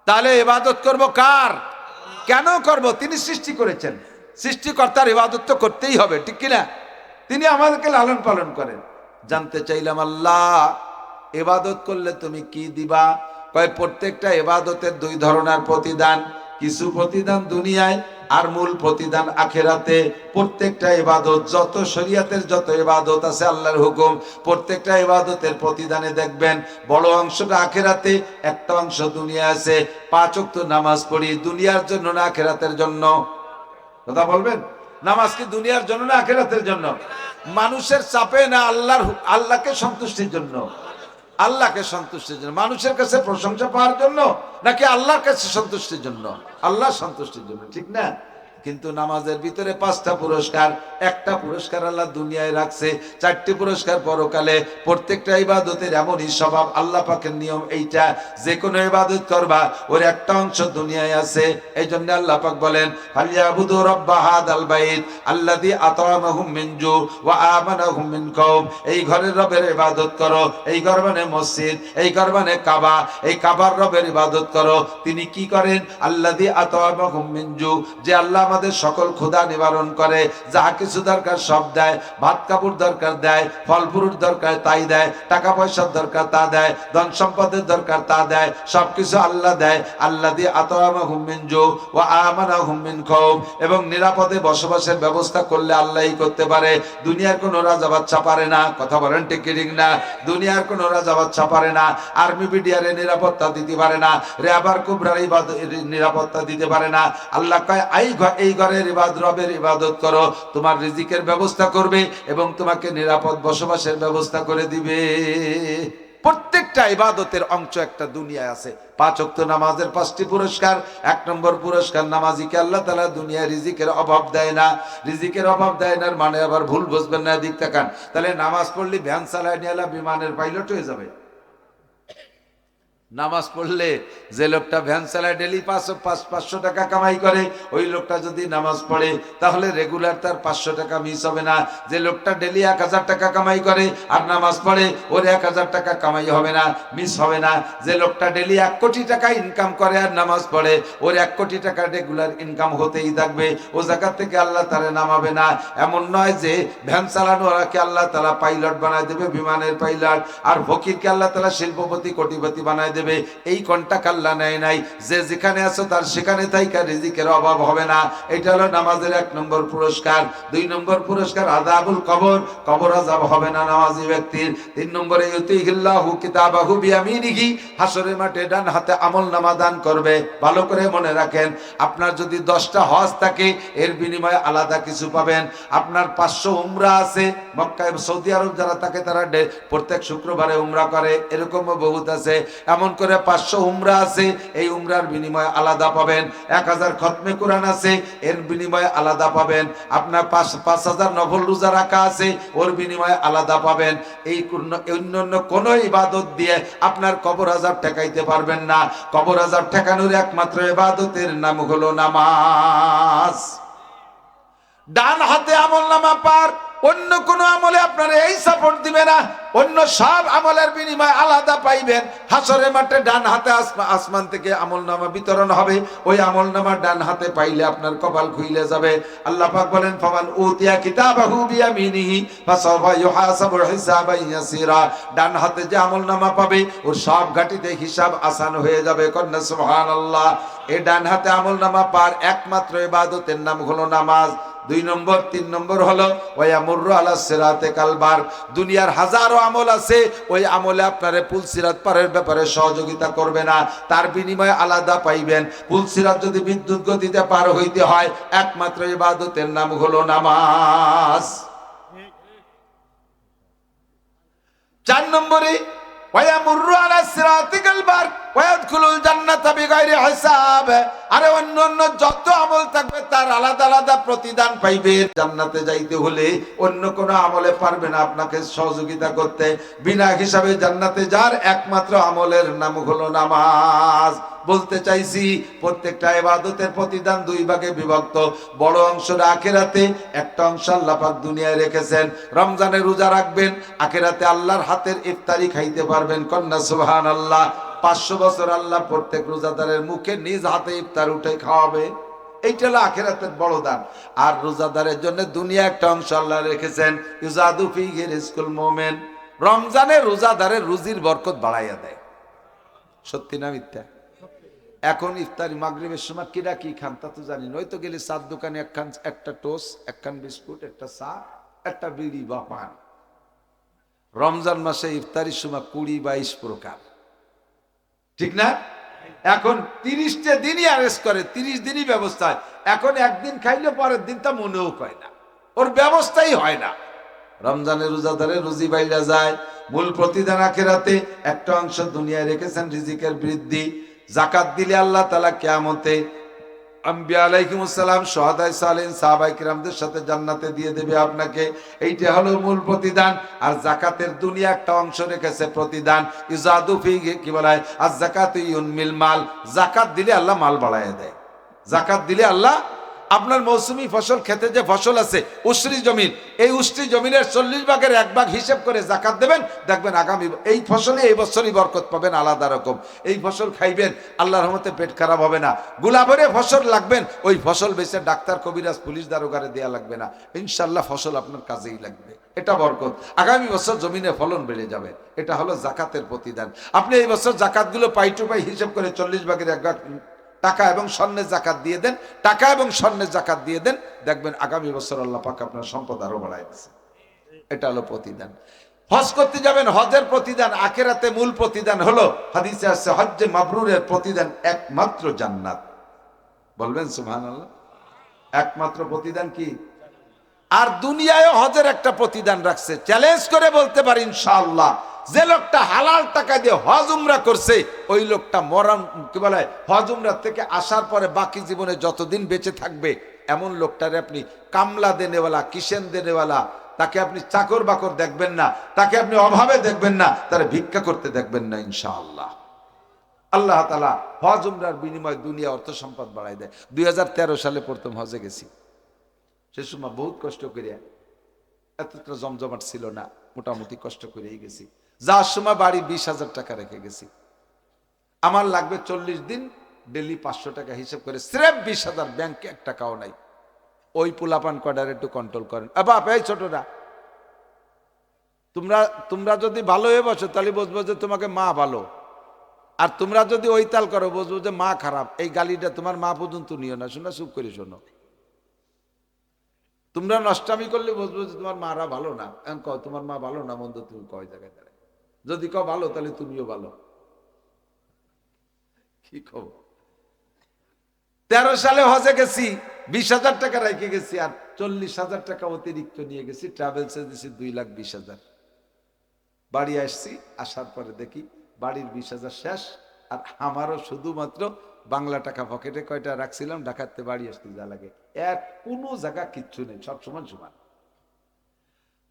[SPEAKER 1] তাহলে ইবাদত করব কার? কেন করব? তিনি সৃষ্টি করেছেন, সৃষ্টিকর্তার ইবাদত তো করতেই হবে, ঠিক কিনা? তিনি আমাদেরকে লালন পালন করেন। জানতে চাইলাম, আল্লাহ ইবাদত করলে তুমি কি দিবা? কয়, প্রত্যেকটা ইবাদতের দুই ধরনের প্রতিদান, কিছু প্রতিদান দুনিয়ায় আর মূল প্রতিদান আখেরাতে। প্রত্যেকটা ইবাদত, যত শরীয়তের যত ইবাদত আছে আল্লাহর হুকুম, প্রত্যেকটা ইবাদতের প্রতিদানে দেখবেন বড় অংশটা আখেরাতে, একটা অংশ দুনিয়া আছে। 5 ওয়াক্ত নামাজ পড়ি দুনিয়ার জন্য না আখেরাতের জন্য? কথা বলবেন। নামাজ কি দুনিয়ার জন্য না আখেরাতের জন্য? মানুষের চাপে না আল্লাহকে সন্তুষ্টির জন্য? আল্লাহকে সন্তুষ্টির জন্য। মানুষের কাছে প্রশংসা পাওয়ার জন্য নাকি আল্লাহর কাছে সন্তুষ্টির জন্য? আল্লাহ সন্তুষ্টির জন্য, ঠিক না? কিন্তু নামাজের ভিতরে 5টা পুরস্কার, একটা পুরস্কার আল্লাহ দুনিয়ায় রাখছে, 4টি পুরস্কার পরকালে। প্রত্যেকটা ইবাদতের এমনই স্বভাব, আল্লাহ পাকের নিয়ম এইটা, যে কোনো ইবাদত করবা ওর একটা অংশ দুনিয়ায় আছে। এই জন্য আল্লাহ পাক বলেন, ফালিয়াবুদু রাব্বা হাদাল বাইত আল্লাযী আত'আমাহুম মিন জু ওয়া আমানাহুম মিন খাউফ। এই ঘরের রবের ইবাদত করো। এই ঘর মানে মসজিদ, এই ঘর মানে কাবা, এই কাবার রবের ইবাদত করো। তিনি কি করেন? আল্লাযী আত'আমাহুম মিন জু, যে আল্লাহ আমাদের সকল ক্ষুধা নিবারণ করে, যাহা কিছু দরকার সব দেয়। ভাত কাপড় দরকার দেয়, ফল ফ্রুট দরকার তাই দেয়, টাকা পয়সার দরকার তা দেয়, ধন সম্পদের দরকার তা দেয়, সবকিছু আল্লাহ দেয়। আল্লাযী আত'আমাহুম মিন জু ওয়া আমানাহুম মিন খাউফ। এবং নিরাপদে বসবাসের ব্যবস্থা করলে আল্লাহই করতে পারে, দুনিয়ার কোনো রাজা বাদশা পারে না। কথা বলেন ঠিক কি ঠিক না? দুনিয়ার কোনো রাজা বাদশা পারে না। আর্মি বিডিআরের নিরাপত্তা দিতে পারে না, রেবার কুবরার নিরাপত্তা দিতে পারে না। আল্লাহ কয়, এই ঘরের রবের ইবাদত করো, তোমার রিজিকের ব্যবস্থা করবে এবং তোমাকে নিরাপদ বসবাসের ব্যবস্থা করে দিবে। প্রত্যেকটা ইবাদতের অংশ একটা দুনিয়ায় আছে। 5 ওয়াক্ত নামাজের 5টি পুরস্কার। 1 নম্বর পুরস্কার, নামাজিকে আল্লাহ তাআলা দুনিয়ায় রিজিকের অভাব দেয় না। রিজিকের অভাব দেয় না মানে আবার ভুল বুঝবেন না, দিক তাকান। তাহলে নামাজ পড়লে ভ্যান চালায় নিয়ে বিমানের পাইলট হয়ে যাবে? নামাজ পড়লে যে লোকটা ভ্যান চালায় ডেলি 500 টাকা কামাই করে, ওই লোকটা যদি নামাজ পড়ে তাহলে রেগুলার তার 500 টাকা মিস হবে না। যে লোকটা ডেলি 1000 টাকা কামাই করে আর নামাজ পড়ে, ওর 1000 টাকা কামাই হবে না, মিস হবে না। যে লোকটা ডেলি 1 কোটি টাকা ইনকাম করে আর নামাজ পড়ে, ওর 1 কোটি টাকা রেগুলার ইনকাম হতেই থাকবে। ও জায়গা থেকে আল্লাহ তারে নামাবে না। এমন নয় যে ভ্যান চালানো ওরাকে আল্লাহ তাআলা পাইলট বানায় দেবে, বিমানের পাইলট, আর ফকিরকে আল্লাহ তাআলা শিল্পপতি কোটিপতি বানায় দেবে। দেবে, এই কন্টাক্ট আল্লাহ নেয় নাই। যে যেখানে আছো তার সেখানে থাইকা রিজিকের অভাব হবে না। এটা হলো নামাজের 1 নম্বর পুরস্কার। 2 নম্বর পুরস্কার আযাবুল কবর, কবর আযাব হবে না নামাজি ব্যক্তির। 3 নম্বরে ইউতিহিল্লাহু কিতাবাহু বিয়ামিনিহি, হাসরের মাঠে ডান হাতে আমলনামা দান করবে। ভালো করে মনে রাখেন, আপনার যদি 10টা হজ থাকে এর বিনিময়ে আলাদা কিছু পাবেন। আপনার 500 উমরা আছে, মক্কায় সৌদি আরব যারা থাকে তারা প্রত্যেক শুক্রবারে উমরা করে, এরকমও বহুত আছে। এমন করে 500 উমরা আছে, এই উমরার বিনিময়ে আলাদা পাবেন। 1000 খতমে কোরআন আছে, এর বিনিময়ে আলাদা পাবেন। আপনার 5000 নফল রোজা রাখা আছে, ওর বিনিময়ে আলাদা পাবেন। এই অন্যান্য কোন ইবাদত দিয়ে আপনার কবর আযাব ঠেকাইতে পারবেন না। কবর আযাব ঠেকানোর একমাত্র ইবাদতের নাম হলো নামাজ। ডান হাতে আমলনামা পার, অন্য কোন আমলে আপনার এই সাপোর্ট দিবে না। অন্য সব আমলের বিনিময়ে আলাদা পাইবেন। হাসরের মাঠে ডান হাতে আসমান থেকে আমলনামা বিতরণ হবে। ওই আমলনামা ডান হাতে পাইলে আপনার কপাল খুইলে যাবে। আল্লাহ পাক বলেন, ফামান উতিয়া কিতাবাহু বিয়ামিনিহি ফাসাফা ইউহাসাবু হিসাবান ইয়াসিরা। ডান হাতে যে আমলনামা পাবে ওর সব ঘাটিতে হিসাব আসান হয়ে যাবে। কন্যা সুবহানাল্লাহ। এই ডান হাতে আমলনামা পার একমাত্র ইবাদতের নাম হলো নামাজ। 2 নম্বর 3 নম্বর হলো ওয়ায়ামুরু আলা সিরাতে কালবার। দুনিয়ার হাজারো আমল আছে, ওই আমলে আপনারে পুল সিরাত পারের ব্যাপারে সহযোগিতা করবে না, তার বিনিময়ে আলাদা পাইবেন। পুল সিরাত যদি বিদ্যুৎ গতিতে পার হইতে হয়, একমাত্র ইবাদতের নাম হলো নামাজ। 4 নম্বরে ওয়ায়ামুরু আলা সিরাতি কালবার ওয়ায়াদখুলুল জান্নাতা বিগাইরি হিসাব। আরে অন্য যত আমল থাকবে তার আলাদা আলাদা প্রতিদান পাইবে। জান্নাতে যাইতে হলে অন্য কোনো আমলে পারবে না আপনাকে সহযোগিতা করতে। বিনা হিসাবে জান্নাতে যার একমাত্র আমলের নাম হলো নামাজ। বলতে চাইছি, প্রত্যেকটা ইবাদতের প্রতিদান 2 ভাগে বিভক্ত। বড় অংশটা আখিরাতে, একটা অংশ আল্লাহ পাক দুনিয়ায় রেখেছেন। রমজানে রোজা রাখবেন, আখিরাতে আল্লাহর হাতের ইফতারি খাইতে পারবেন। কন্যা সুবহানাল্লাহ। 500 বছর আল্লাহ প্রত্যেক রোজাদারের মুখে নিজ হাতে ইফতার উঠে খাওয়াবে। এইটা হলো আখিরাতের বড় দান। আর রোজাদারের জন্য দুনিয়া একটা অংশ আল্লাহ রেখেছেন। ইউজাদু ফিহি রিজকুল মুমিন। রমজানে রোজাদারের রুজির বরকত বাড়াইয়া দেয়। সত্যি না মিথ্যা? এখন ইফতারি মাগরিবের সময় কিরা কি খান তা তো জানি, নয়তো গেলে চার দোকানে একটা টোস্ট, একখান বিস্কুট, একটা চা, একটা বিড়ি বা পান। রমজান মাসে ইফতারির সময় 20-22 প্রকার, ঠিক না? এখন 30টা দিনই অ্যারেস্ট করে, 30 দিনই ব্যবস্থা। এখন একদিন খাইলে পরের দিন তা মনেও কয় না, ওর ব্যবস্থাই হয় না। রমজানে রোজাদারে রুজি বাইলা যায়। মূল প্রতিদান আখিরাতে, একটা অংশ দুনিয়ায় রেখেছেন রিজিকের বৃদ্ধি। যাকাত দিলে আল্লাহ তাআলা কিয়ামতে আম্বিয়া আলাইহিমুস সালাম, শুহাদা সালিহিন, সাহাবায়ে কিরামদের সাথে জান্নাতে দিয়ে দেবে আপনাকে। এইটা হলো মূল প্রতিদান। আর যাকাতের দুনিয়া একটা অংশ রেখেছে প্রতিদান। ইজাদু ফি, কি বলা হয়, আজ যাকাতু ইউনমিল মাল। যাকাত দিলে আল্লাহ মাল বাড়ায় দেয়। যাকাত দিলে আল্লাহ আপনার মৌসুমি ফসল, খেতে যে ফসল আছে, উশরি জমিন, এই উশরি জমিনের 40 ভাগের 1 ভাগ হিসেব করে যাকাত দেবেন। দেখবেন আগামী এই ফসলে এই বছরই বরকত পাবেন আলাদা রকম। এই ফসল খাইবেন, আল্লাহর রহমতে পেট খারাপ হবে না। গোলাভরে ফসল লাগবেন, ওই ফসল বেচে ডাক্তার, কবিরাজ, পুলিশ দারোগারে দেয়া লাগবে না। ইনশাল্লাহ ফসল আপনার কাজেই লাগবে। এটা বরকত। আগামী বছর জমিনে ফলন বেড়ে যাবে। এটা হলো যাকাতের প্রতিদান। আপনি এই বছর যাকাতগুলো পাই টু পাই হিসেব করে 40 ভাগের 1 ভাগ টাকা এবং স্বর্ণের যাকাত দিয়ে দেন, টাকা এবং স্বর্ণের যাকাত দিয়ে দেন, দেখবেন আগামী বছর আল্লাহ পাক আপনার সম্পদ আরো বাড়ায় দিচ্ছে। এটা হলো প্রতিদান। হজ করতে যাবেন, হজের প্রতিদান আখিরাতে। মূল প্রতিদান হলো, হাদিসে আছে, হজ্জে মাবরুরের প্রতিদান একমাত্র জান্নাত। বলবেন সুবহানাল্লাহ। একমাত্র প্রতিদান কি? আর দুনিয়ায় হজের একটা প্রতিদান রাখছে। চ্যালেঞ্জ করে বলতে পারি ইনশাআল্লাহ, যে লোকটা হালাল টাকা দিয়ে হজ উমরা করছে, ওই লোকটা মরণ, কি বলে, হজ উমরা থেকে আসার পরে বাকি জীবনে যতদিন বেঁচে থাকবে, এমন লোকটারে আপনি কামলা দেনেওয়ালা, কিষেন দেনেওয়ালা, তাকে আপনি চাকর বাকর দেখবেন না, তাকে আপনি অভাবে দেখবেন না, তারা ভিক্ষা করতে দেখবেন না ইনশাআল্লাহ। আল্লাহ তাআলা হজ উমরার বিনিময়ে দুনিয়া অর্থ সম্পদ বাড়াই দেয়। 2013 সালে প্রথম হজে গেছি। সে সময় বহুত কষ্ট করিয়া, এতটা জমজমাট ছিল না, মোটামুটি কষ্ট করেই গেছি। যার সময় বাড়ি 20,000 টাকা রেখে গেছি। আমার লাগবে 40 দিন, ডেলি 500 টাকা হিসেব করে, স্রেফ 20,000, ব্যাংকে 1 টাকাও নাই। ওই পোলাপান কর্ডার একটু কন্ট্রোল করেন। বাপ, এই ছোটরা, তোমরা যদি ভালো হয়ে বসো তাহলে বুঝবো যে তোমাকে মা ভালো। আর তোমরা যদি ওই তাল করো বুঝবো যে মা খারাপ, এই গালিটা তোমার মা পর্যন্ত নিও না, শোনা চুপ করে শোনো। তোমরা নষ্টামি করলে বুঝবো যে তোমার মারা ভালো না। এখন কও তোমার মা ভালো না মন্দ, তুমি কয় জায়গায় দাঁড়ায়? যদি কও ভালো তাহলে তুমিও ভালো। কি খবর? 13 সালে হজে গেছি, 20,000 টাকা রেখে গেছি, আর 40,000 টাকা অতিরিক্ত নিয়ে গেছি। ট্রাভেলসে দিছি 2,20,000। বাড়ি আসছি, আসার পরে দেখি বাড়ির 20,000 শেষ, আর আমারও শুধুমাত্র বাংলা টাকা পকেটে কয়টা রাখছিলাম, ঢাকাতে বাড়ি আসতে যা লাগে এক কোনো জায়গা কিচ্ছু নেই, সব সমান সমান।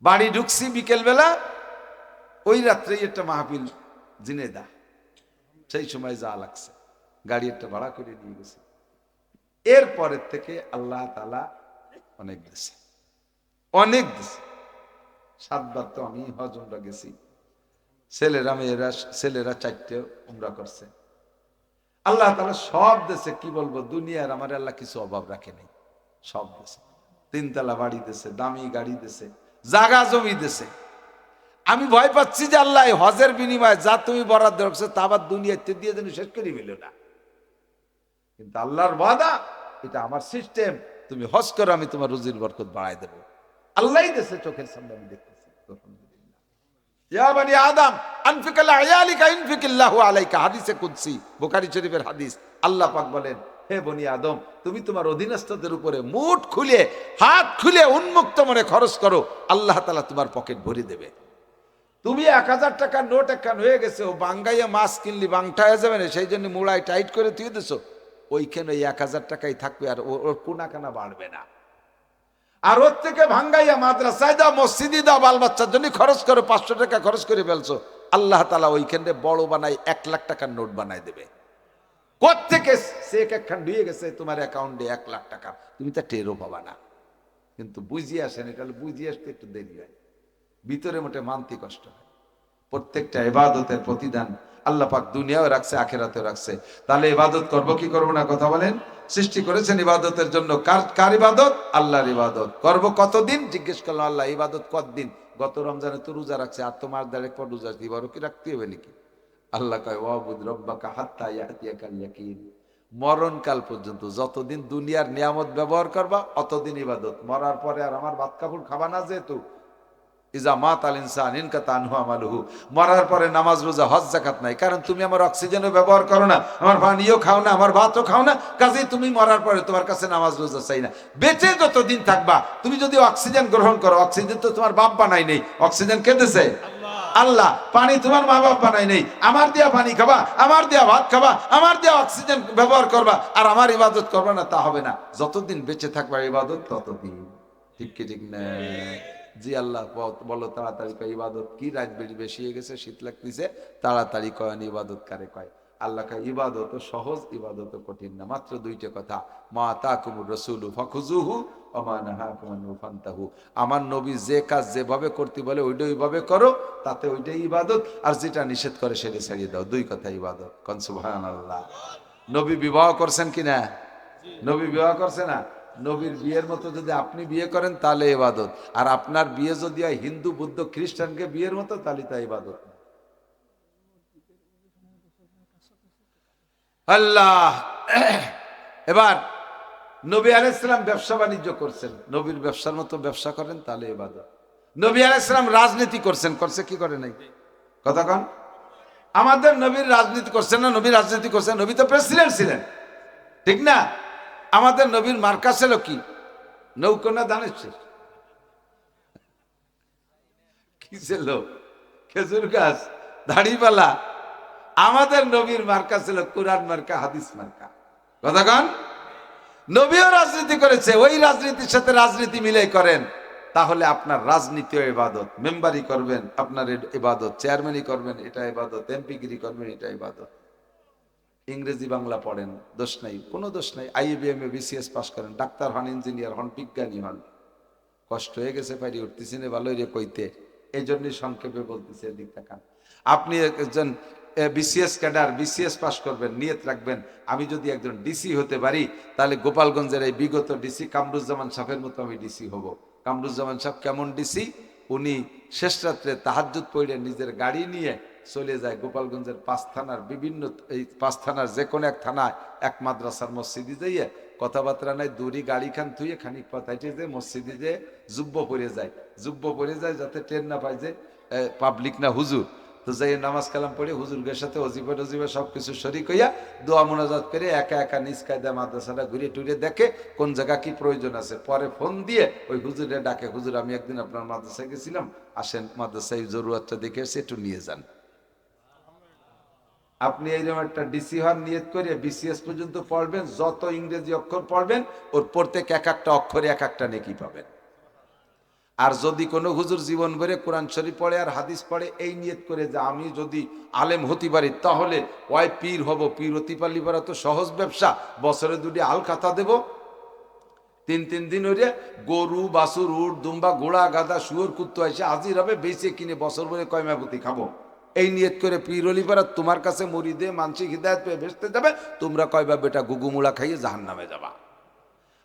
[SPEAKER 1] বাড়ি ঢুকছি বিকেল বেলা, ওই রাত্রেই একটা মাহফিল জিনেদা, সেই সময় যা লাগছে, গাড়ি একটা ভাড়া করে নিয়ে গেছে। এরপরের থেকে আল্লাহ তাআলা অনেক দিছে, অনেক দিছে। 7 বার তো আমি হজ উমরা গেছি, ছেলেরা মেয়েরা, ছেলেরা 4টে উমরা করছে। আল্লাহ তাআলা সব দেশে, কি বলবো, দুনিয়ার আমার আল্লাহ কিছু অভাব রাখে নাই, সব দেশে 3 তলা বাড়ি দিছে, দামি গাড়ি দিছে, জাগা জমি দিছে। আমি ভয় পাচ্ছি যে আল্লাহ হজের বিনিময়ে যা তুমি বরাদ্দ রাখছো তা আবার দুনিয়াতে দিয়ে যেন শেষ করে ফেলো না। কিন্তু আল্লাহর ওয়াদা, এটা আমার সিস্টেম, তুমি হজ করো, আমি তোমার রুজির বরকত বাড়াই দেবো। আল্লাহই দেশে চোখের সামনে আমি দেখতেছি। ইয়া বানি আদম আনফিক আলা আয়ালিকা ইনফিকিল্লাহু আলাইকা, হাদিসে কুদসি, বুখারী শরীফের হাদিস। আল্লাহ পাক বলেন, হে বনি আদম, তুমি তোমার অধীনস্থদের উপরে মুঠ খুলে, হাত খুলে, উন্মুক্ত মনে খরচ করো, আল্লাহ তাআলা তোমার পকেট ভরে দেবে। তুমি 1,000 টাকার নোট একখান হয়ে গেছে, ও বাঙ্গাইয়া মাছ কিনলি বাংটা হয়ে যাবে না, সেই জন্য মুড়ায় টাইট করে তুই দিছো, ওইখানে ওই 1,000 টাকাই থাকবে, আর ওর কোনা কানা বাড়বে না। আর ওর থেকে ভাঙ্গাইয়া মাদ্রাসায় দাও, মসজিদে দাও, বাল বাচ্চার জন্য খরচ করো, 500 টাকা খরচ করে ফেলছো, আল্লাহ তাআলা ওইখানে বড় বানাই 1,00,000 টাকার নোট বানাই দেবে। কোত্থেকে চেক একখান ঢুয়ে গেছে তোমার অ্যাকাউন্টে 1,00,000 টাকা, তুমি তা টেরও পাবা না। কিন্তু বুঝিয়ে আসেন, এটা বুঝিয়ে আসতে একটু দেরি হয়, ভিতরে মোটে মানতে কষ্ট হয়। প্রত্যেকটা ইবাদতের প্রতিদান আল্লাহ পাক দুনিয়াও রাখছে, আখিরাতেও রাখছে। তাহলে ইবাদত করব কি করব না, কথা বলেন। সৃষ্টি করেছেন ইবাদতের জন্য, কার ইবাদত? আল্লাহর ইবাদত। করব কতদিন? জিজ্ঞেস করলাম, আল্লাহ ইবাদত কতদিন? গত রমজানে তো রোজা রাখছে, আর তোমার দাঁড়ে পর রোজা দিবারও কি রাখতে হবে নাকি? আল্লাহ কয়, ওয়াবুদ রব্বাকা হাত্তা ইয়াতিয়াকাল ইয়াকিন। মরণকাল পর্যন্ত যতদিন দুনিয়ার নিয়ামত ব্যবহার করবা অতদিন ইবাদত। মরার পরে আর আমার ভাত কাপড় খাবা না, যেহেতু ইজা মাত আল ইনসান ইনকাতা আনহু আমালুহু, মরার পরে নামাজ রোজা হজ যাকাত নাই, কারণ তুমি আমার অক্সিজেনও ব্যবহার করো না, আমার পানিও খাও না, আমার ভাতও খাও না, কাজেই তুমি মরার পরে তোমার কাছে নামাজ রোজা চাই না। বেঁচে যতদিন থাকবা তুমি যদি অক্সিজেন গ্রহণ করো, অক্সিজেন তো তোমার বাপ বানাই নেই, অক্সিজেন কে দিছে? আল্লাহ। পানি তোমার মা বাপ বানাই নেই, আমার দেয়া পানি খাবা, আমার দেয়া ভাত খাবা, আমার দেয়া অক্সিজেন ব্যবহার করবা, আর আমার ইবাদত করবা না, তা হবে না। যতদিন বেঁচে থাকবা ইবাদত ততদিন। ঠিক কি ঠিক না? জি আল্লাহ বলো তাড়াতাড়ি কয় ইবাদত কি? রাত বেশি হয়ে গেছে, শীত লাগতেছে, তাড়াতাড়ি কয় ইবাদত কারে কয়? আল্লাহ কয় ইবাদত সহজ, ইবাদত কঠিন না, মাত্র 2টা কথা, মা তাকুমুর রাসূলু ফাখুযুহু ওয়া মা নাহাকুম আনহু ফান্তাহু। আমার নবী যে কাজ যেভাবে করতে বলে ওইটা ওইভাবে করো, তাতে ওইটাই ইবাদত, আর যেটা নিষেধ করে সেটা ছাড়িয়ে দাও। 2 কথা ইবাদত। কোন সুবহানাল্লাহ। নবী বিবাহ করছেন কিনা? নবী বিবাহ করছে না? নবীর বিয়ের মতো যদি আপনি বিয়ে করেন তাহলে ইবাদত, আর আপনার বিয়ে যদি হয় হিন্দু বুদ্ধ খ্রিস্টানকে বিয়ের মতো, তাহলে তা ইবাদত। আল্লাহ। এবার নবী আলাইহিস সালাম ব্যবসা বাণিজ্য করছেন, নবীর ব্যবসার মতো ব্যবসা করেন তাহলে ইবাদত। নবী আলাইহিস সালাম রাজনীতি করছেন, করছে কি করে নাই? কথা কন। আমাদের নবীর রাজনীতি করছেন না? নবী রাজনীতি করছেন, নবী তো প্রেসিডেন্ট ছিলেন, ঠিক না? আমাদের নবীর মার্কা ছিল কি? নৌকো না ধানের শীষ? কি ছিল? খেজুর গাছ, দাড়িপাল্লা। আমাদের নবীর মার্কা ছিল কোরআন মার্কা, হাদিস মার্কা। কথা কন। নবীও রাজনীতি করেছে, ওই রাজনীতির সাথে রাজনীতি মিলাই করেন, তাহলে আপনার রাজনীতিও ইবাদত। মেম্বারি করবেন, আপনার ইবাদত। চেয়ারম্যানই করবেন, এটা ইবাদত। এমপিগিরি করবেন, এটা ইবাদত। ইংরেজি বাংলা পড়েন, দোষ নাই, কোনো দোষ নাই। আইবিএম এ বিসিএস পাস করেন, ডাক্তার হন, ইঞ্জিনিয়ার হন, বিজ্ঞানী হন। কষ্ট হয়ে গেছে, পারি উঠতেছি না ভালোই রে কইতে, এই জন্যই সংক্ষেপে বলতেছি, এদিক তাকান। আপনি একজন বিসিএস ক্যাডার, বিসিএস পাস করবেন, নিয়ত রাখবেন আমি যদি একজন ডিসি হতে পারি, তাহলে গোপালগঞ্জের এই বিগত ডিসি কামরুজ্জামান সাহেবের মতো আমি ডিসি হব। কামরুজ্জামান সাহেব কেমন ডিসি? উনি শেষ রাত্রে তাহাজ্জুদ পড়ে নিজের গাড়ি নিয়ে চলে যায় গোপালগঞ্জের 5 থানার বিভিন্ন, এই 5 থানার যে কোনো এক থানায় এক মাদ্রাসার মসজিদে যাইয়ে কথাবার্তা নাই, দড়ি গাড়ি খান থুয়ে খানিক পাতাইতে যে মসজিদে যে জুব্ব পরে যায় যাতে ট্রেন না পায় যে পাবলিক না হুজুর। তো যাই নামাজ কালাম পড়ে হুজুরদের সাথে অজিফা টজিফা সবকিছু শরিক হইয়া দোয়া মোনাজাত করে একা একা নিজ কায়দা মাদ্রাসাটা ঘুরে টুরে দেখে কোন জায়গা কি প্রয়োজন আছে। পরে ফোন দিয়ে ওই হুজুরে ডাকে, হুজুর আমি একদিন আপনার মাদ্রাসায় গেছিলাম, আসেন মাদ্রাসায় জরুরতটা দেখে এসে একটু নিয়ে যান। আপনি এইরকম একটা ডিসি হওয়ার নিয়ত করে বিসিএস পর্যন্ত পড়বেন, যত ইংরেজি অক্ষর পড়বেন ওর প্রত্যেক এক একটা অক্ষরে এক একটা নেকি পাবেন। আর যদি কোনো হুজুর জীবন ভরে কোরআন শরীফ পড়ে আর হাদিস পড়ে এই নিয়ত করে যে আমি যদি আলেম হতে পারি তাহলে ওই পীর হব, পীর হতে পারলি পারা তো সহজ ব্যবসা, বছরে 2টি আল খাতা দেব, 3 দিন ওই গরু বাছুর উট দুম্বা ঘোড়া গাদা শুয়োর কুত্তো এসে হাজির হবে, বেঁচে কিনে বছর ভরে কয়মাবতী খাবো। এই নিয়ত করে পীর হলি পারা তোমার কাছে মরিদে মানসিক হিদায়ত পেয়ে ভেসতে যাবে, তোমরা কয়বা বেটা গুগুমুড়া খাইয়ে জাহান্নামে যাবা।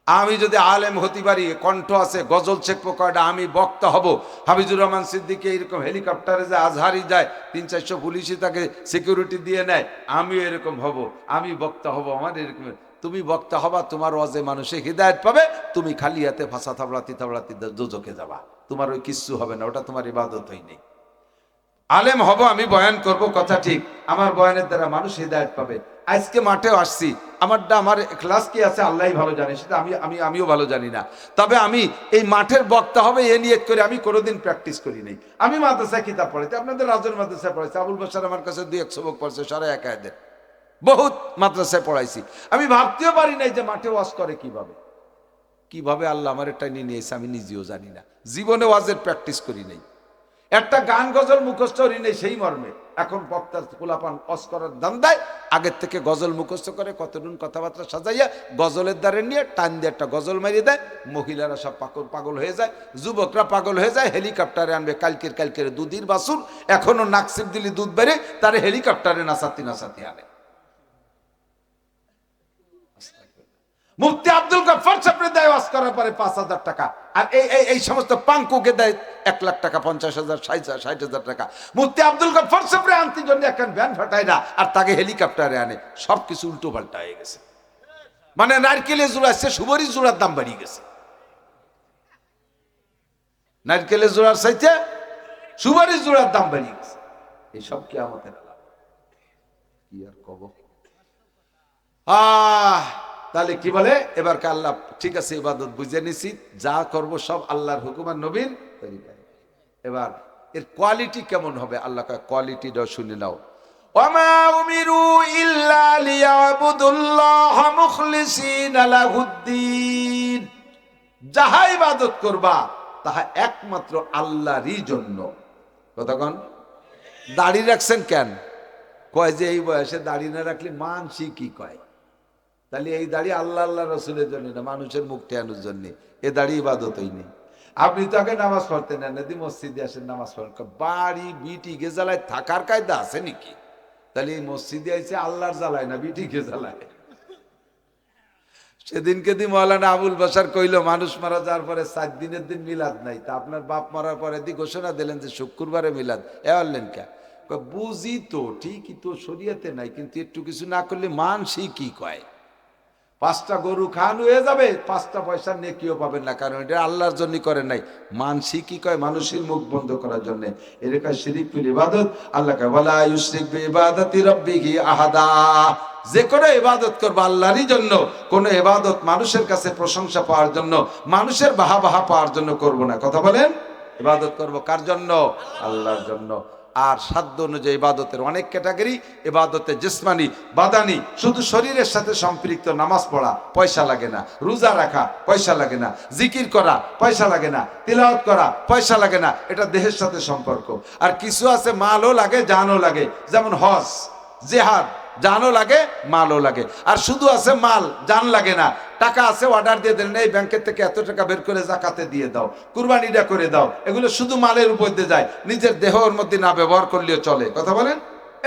[SPEAKER 1] আমি যদি আলেম হতে পারি, কণ্ঠ আছে, গজল শেখবো কয়টা, আমি বক্তা হব। হাফিজুর রহমান সিদ্দিকী এরকম হেলিকপ্টারে যে আজহারি যায়, 300-400 পুলিশই তাকে সিকিউরিটি দিয়ে নেয়, আমি এরকম হব, আমি বক্তা হব, আমার এরকম। তুমি বক্তা হবা, তোমার ওয়াজে মানুষে হিদায়ত পাবে, তুমি খালি হাতে ফাঁসা থাবড়াতি দোজখে যাবা, তোমার ওই কিচ্ছু হবে না, ওটা তোমার ইবাদত হয়নি। আলেম হব, আমি বয়ান করব, কথা ঠিক, আমার বয়ানের দ্বারা মানুষ হিদায়ত পাবে। আজকে মাঠেও আসছি, আমার ক্লাস কি আছে আল্লাহই ভালো জানে, সেটা আমিও ভালো জানি না। তবে আমি এই মাঠের বক্তা হবে এ নিয়ত করে আমি কোনোদিন প্র্যাকটিস করি নাই। আমি মাদ্রাসায় কিতাব পড়াইছি, আপনাদের রাজের মাদ্রাসায় পড়াইছি, আবুল বাশার আমার কাছে 2-1 সবক পড়ছে, সারা একায়দের বহুত মাদ্রাসায় পড়াইছি। আমি ভাবতেও পারি নাই যে মাঠে ওয়াজ করে কিভাবে আল্লাহ আমার এটা নিয়ে এসে আমি নিজেও জানি না, জীবনে ওয়াজের প্র্যাকটিস করি নাই, একটা গান গজল মুখস্থ করি নেই সেই মর্মে। এখন বক্তার পোলাপান অস করার ধান্দায় আগের থেকে গজল মুখস্থ করে কতদিন কথাবার্তা সাজাইয়া গজলের দ্বারে নিয়ে টান দিয়ে একটা গজল মারিয়ে দেয়, মহিলারা সব পাগল হয়ে যায়, যুবকরা পাগল হয়ে যায়, হেলিকপ্টারে আনবে কালকের দুধের বাসুর, এখনো নাকসিপ দিলি দুধ বেড়ে তারে হেলিকপ্টারে নাচাতি আনে। মুফতি আব্দুল গফফার সাহেব দেয় ওয়াজ করার পরে 5,000 টাকা, আর এই সমস্ত পাঙ্কুকে দেয় 1 লাখ টাকা, 50,000, 60,000 টাকা। মুফতি আব্দুল গফফার সাহেব আনতে জন্য এখন ভ্যান ফাটায় না, আর তাকে হেলিকপ্টারে আনে। সবকিছু উল্টো পাল্টা হয়ে গেছে, মানে নারকেলের জোড়াচ্ছে সুবরি জোড়ার দাম বাড়িয়ে গেছে, নারকেলের জোড়ার চাইতে সুবরি জোড়ার দাম বাড়িয়ে গেছে। এইসব কি আমাদের কি আর কব। তাহলে কি বলে এবার আল্লাহ, ঠিক আছে ইবাদত বুঝে নিছি, যা করব সব আল্লাহর হুকুম আর নবীর তরিকায়। এবার এর কোয়ালিটি কেমন হবে, আল্লাহ কোয়ালিটিটাও শুনে নাও। ওয়ামা উমিরু ইল্লা লিয়াবুদুল্লাহ মুখলিসিনা লাহুদ্দিন, যাহা ইবাদত করবা তাহা একমাত্র আল্লাহরই জন্য। কতক্ষণ দাড়ি রাখছেন কেন? কয় যে এই বয়সে দাড়ি না রাখলে মানসি কি কয়, তাহলে এই দাড়ি আল্লাহ রসুলের জন্য না, মানুষের মুখ টেয়ানোর জন্য। এ দাড়ি ইবাদতই নেই। আপনি তো আগে নামাজ পড়তেন না, নদী মসজিদে আসেন নামাজ পড়েন, বাড়ি বিটি গেজালায় থাকার কায়দা আছে নাকি? তাহলে এই মসজিদে আইসে আল্লাহর জ্বালায় না বিটি গেজালায়। সেদিনকে দি মৌলানা আবুল বাশার কইল মানুষ মারা যাওয়ার পরে 7 দিনের দিন মিলাদ নাই, তা আপনার বাপ মারার পরে দি ঘোষণা দিলেন যে শুক্রবারে মিলাদ, এ বললেন কে? বুঝি তো ঠিকই তো, শরীয়তে নাই, কিন্তু একটু কিছু না করলে মানসি কি কয়? 5টা গরু খান হয়ে যাবে, 5টা পয়সা নেকিও পাবেন না, কারণ এটা আল্লাহর জন্য করেন নাই। মানসি কি কয়? মানুষের মুখ বন্ধ করার জন্য। এরকম শিরকুল ইবাদত আল্লাহ কয় ওয়ালা ইউশরিক বিইবাদাতি রাব্বিহি আহাদা, যে কোনো ইবাদত করবে আল্লাহরই জন্য, কোন ইবাদত মানুষের কাছে প্রশংসা পাওয়ার জন্য, মানুষের বাহবা পাওয়ার জন্য করব না। কথা বলেন, ইবাদত করব কার জন্য? আল্লাহর জন্য। আর সাধ্য অনুযায়ী ইবাদতের অনেক ক্যাটাগরি। ইবাদতে জিসমানি বাদানি, শুধু শরীরের সাথে সম্পৃক্ত, নামাজ পড়া পয়সা লাগে না, রোজা রাখা পয়সা লাগে না, জিকির করা পয়সা লাগে না, তিলাওয়াত করা পয়সা লাগে না, এটা দেহের সাথে সম্পর্ক। আর কিছু আছে মালও লাগে জানও লাগে, যেমন হজ, জিহাদ, জানও লাগে মালও লাগে। আর শুধু আছে মাল, জান লাগে না। টাকা আছে, অর্ডার দিয়ে দিলেন এই ব্যাংকের থেকে এত টাকা বের করে জাকাতে দিয়ে দাও, কুরবানিটা করে দাও, এগুলো শুধু মালের উপর দিয়ে যায়, নিজের দেহের মধ্যে না ব্যবহার করলেও চলে। কথা বলেন,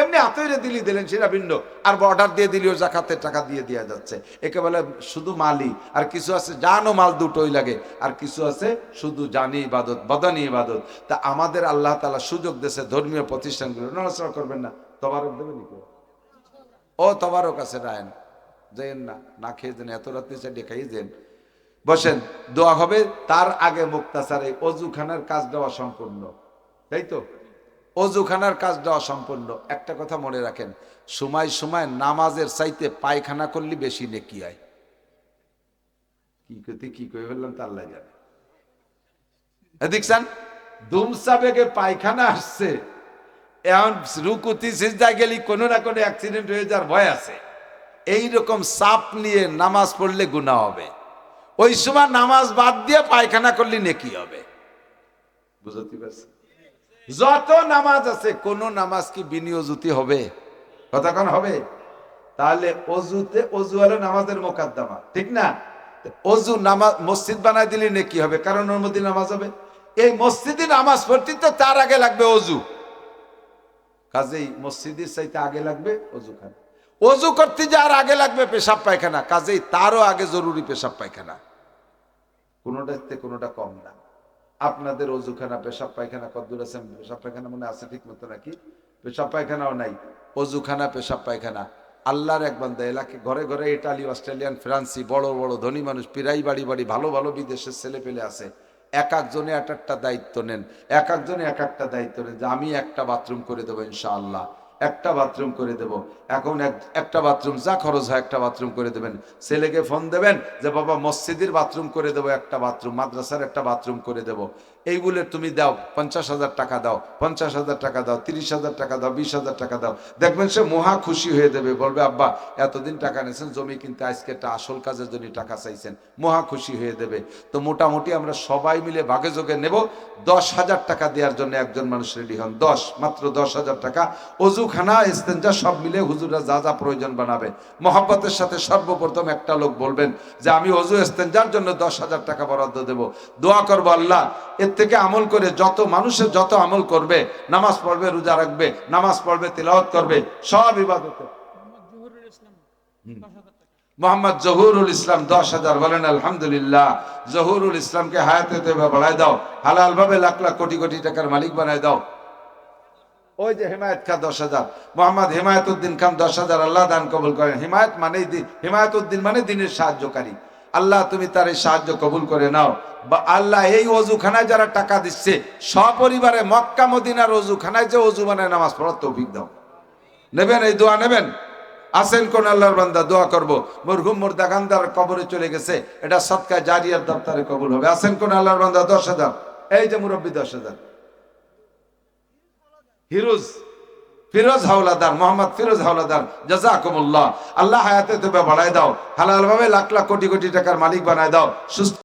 [SPEAKER 1] এমনি হাতে দিলি দিলেন সেটা ভিন্ন, আর অর্ডার দিয়ে দিলেও জাকাতের টাকা দিয়ে দেওয়া যাচ্ছে। একে বলে শুধু মালই, আর কিছু আছে জান ও মাল দুটোই লাগে, আর কিছু আছে শুধু জানি ইবাদত, বদানি ইবাদত। তা আমাদের আল্লাহ তাআলা সুযোগ দেশে ধর্মীয় প্রতিষ্ঠানগুলো নড়াচড়া করবেন না, তবারক দেবেন কি? ও তবারক আছে রায়ন, যেন না, না খেয়ে যেন এত রাত্রে চালিয়ে খাইয়ে যেন বসেন, দোয়া হবে। তার আগে মুক্তাসারে অজুখানার কাজ দেওয়া সম্পূর্ণ, তাই তো? অজুখানার কাজ দেওয়া সম্পূর্ণ। একটা কথা মনে রাখেন, সময় সময় নামাজের চাইতে পায়খানা করলে বেশি নেকি হয়। কি কই বললাম তা আল্লাহ জানে। দেখছেন দুমসা বেগে পায়খানা আসছে, এখন রুকুতি সিজদায় গেলি কোনো না কোনো অ্যাক্সিডেন্ট হয়ে যাওয়ার ভয় আছে। এইরকম চাপ নিয়ে নামাজ পড়লে গুনাহ হবে, ওই সময় নামাজ বাদ দিয়ে পায়খানা করলে নেকি হবে। বুঝতে পারছি? যত নামাজ আছে কোন নামাজ কি বিনিয়োজিত হবে? কতক্ষণ হবে? তাহলে অজুতে, অজু হলো নামাজের মোকাদ্দমা, ঠিক না? অজু নামাজ মসজিদ বানায় দিলে নেকি হবে, কারণ ওর মধ্যে নামাজ হবে। এই মসজিদে নামাজ পড়তে তো তার আগে লাগবে অজু, কাজেই মসজিদের চাইতে আগে লাগবে অজুখানা। অজু করতে যার আগে লাগবে পেশাব পায়খানা, কাজেই তারও আগে জরুরি পেশাব পায়খানা। কোনোটাতে কোনোটা কম না। আপনাদের অজুখানা পেশাব পায়খানা কতদূর আছে? পেশাব পায়খানা মনে আছে ঠিক মতো নাকি? পেশাব পায়খানাও নাই, অজুখানা পেশাব পায়খানা। আল্লাহর এক বান্দা এলাকে ঘরে ঘরে ইটালি, অস্ট্রেলিয়ান, ফ্রান্সি বড় বড় ধনী মানুষ, পিরাই বাড়ি বাড়ি ভালো ভালো বিদেশের ছেলে পেলে আছে। এক একজনে এক একটা দায়িত্ব নেন, এক একজনে এক একটা দায়িত্ব নেন, যে আমি একটা বাথরুম করে দেবো ইনশাআল্লাহ, একটা বাথরুম করে দেব। এখন একটা বাথরুম যা খরচ হয় একটা বাথরুম করে দেবেন। ছেলেকে ফোন দেবেন যে বাবা মসজিদের বাথরুম করে দেবো, একটা বাথরুম, মাদ্রাসার একটা বাথরুম করে দেব, এইগুলো তুমি দাও, 50,000 টাকা দাও, 50,000 টাকা দাও, 30,000 টাকা দাও, 20,000 টাকা দাও। দেখবেন সে মহা খুশি হয়ে দেবে, বলবে আব্বা এতদিন টাকা নিয়েছেন জমি কিনতে, আজকে একটা আসল কাজের জন্য টাকা চাইছেন, মহা খুশি হয়ে দেবে। তো মোটামুটি আমরা সবাই মিলে ভাগে যোগে নেব 10,000 টাকা দেওয়ার জন্য একজন মানুষ রেডি হন। মাত্র 10,000 টাকা। অজুখানা, ইস্তেঞ্জা সব মিলে হুজুরা যা যা প্রয়োজন বানাবে। মহব্বতের সাথে সর্বপ্রথম একটা লোক বলবেন যে আমি অজু ইস্তেঞ্জার জন্য 10,000 টাকা বরাদ্দ দেব। দোয়া করবো আল্লাহ এর থেকে আমল করে যত মানুষের যত আমল করবে, নামাজ পড়বে, রোজা রাখবে, নামাজ পড়বে, তিলাওয়াত করবে, সব ইবাদতে। মোহাম্মদ জহুরুল ইসলাম 10,000, বলেন আলহামদুলিল্লাহ। জহুরুল ইসলামকে হায়াতে তৈবা বাড়ায় দাও, হালাল ভাবে লাখ লাখ কোটি কোটি টাকার মালিক বানায় দাও। ওই যে হিমায়ত খান 10,000, মোহাম্মদ হিমায়তুদ্দিন খান 10,000, আল্লাহ দান কবুল করেন। হিমায়ত মানে হিমায়তুদ্দিন মানে দিনের সাহায্যকারী। আল্লাহ তুমি তার এই সাহায্য কবুল করে নাও। বা আল্লাহ এই অজুখানায় যারা টাকা দিচ্ছে সপরিবারে মক্কা মদিনার অজুখানায় যে অজু বানায় নামাজ পড়ার তৌফিক দাও। নেবেন এই দোয়া নেবেন? আসেন কোন আল্লাহর বান্দা? দোয়া করব, মরহুম মুর্দাগান্দার কবরে চলে গেছে, এটা সদকা জারিয়ার দপ্তরে কবুল হবে। আসেন কোন আল্লাহর বান্দা? 10,000। এই যে মুরব্বী 10,000। ফিরোজ হাওলাদার, মোহাম্মদ ফিরোজ হাওলাদার, জাযাকুমুল্লাহ। আল্লাহ হায়াতে তবে বাড়ায় দাও, হালাল ভাবে লাখ লাখ কোটি কোটি টাকার মালিক বানায় দাও, সুস্থ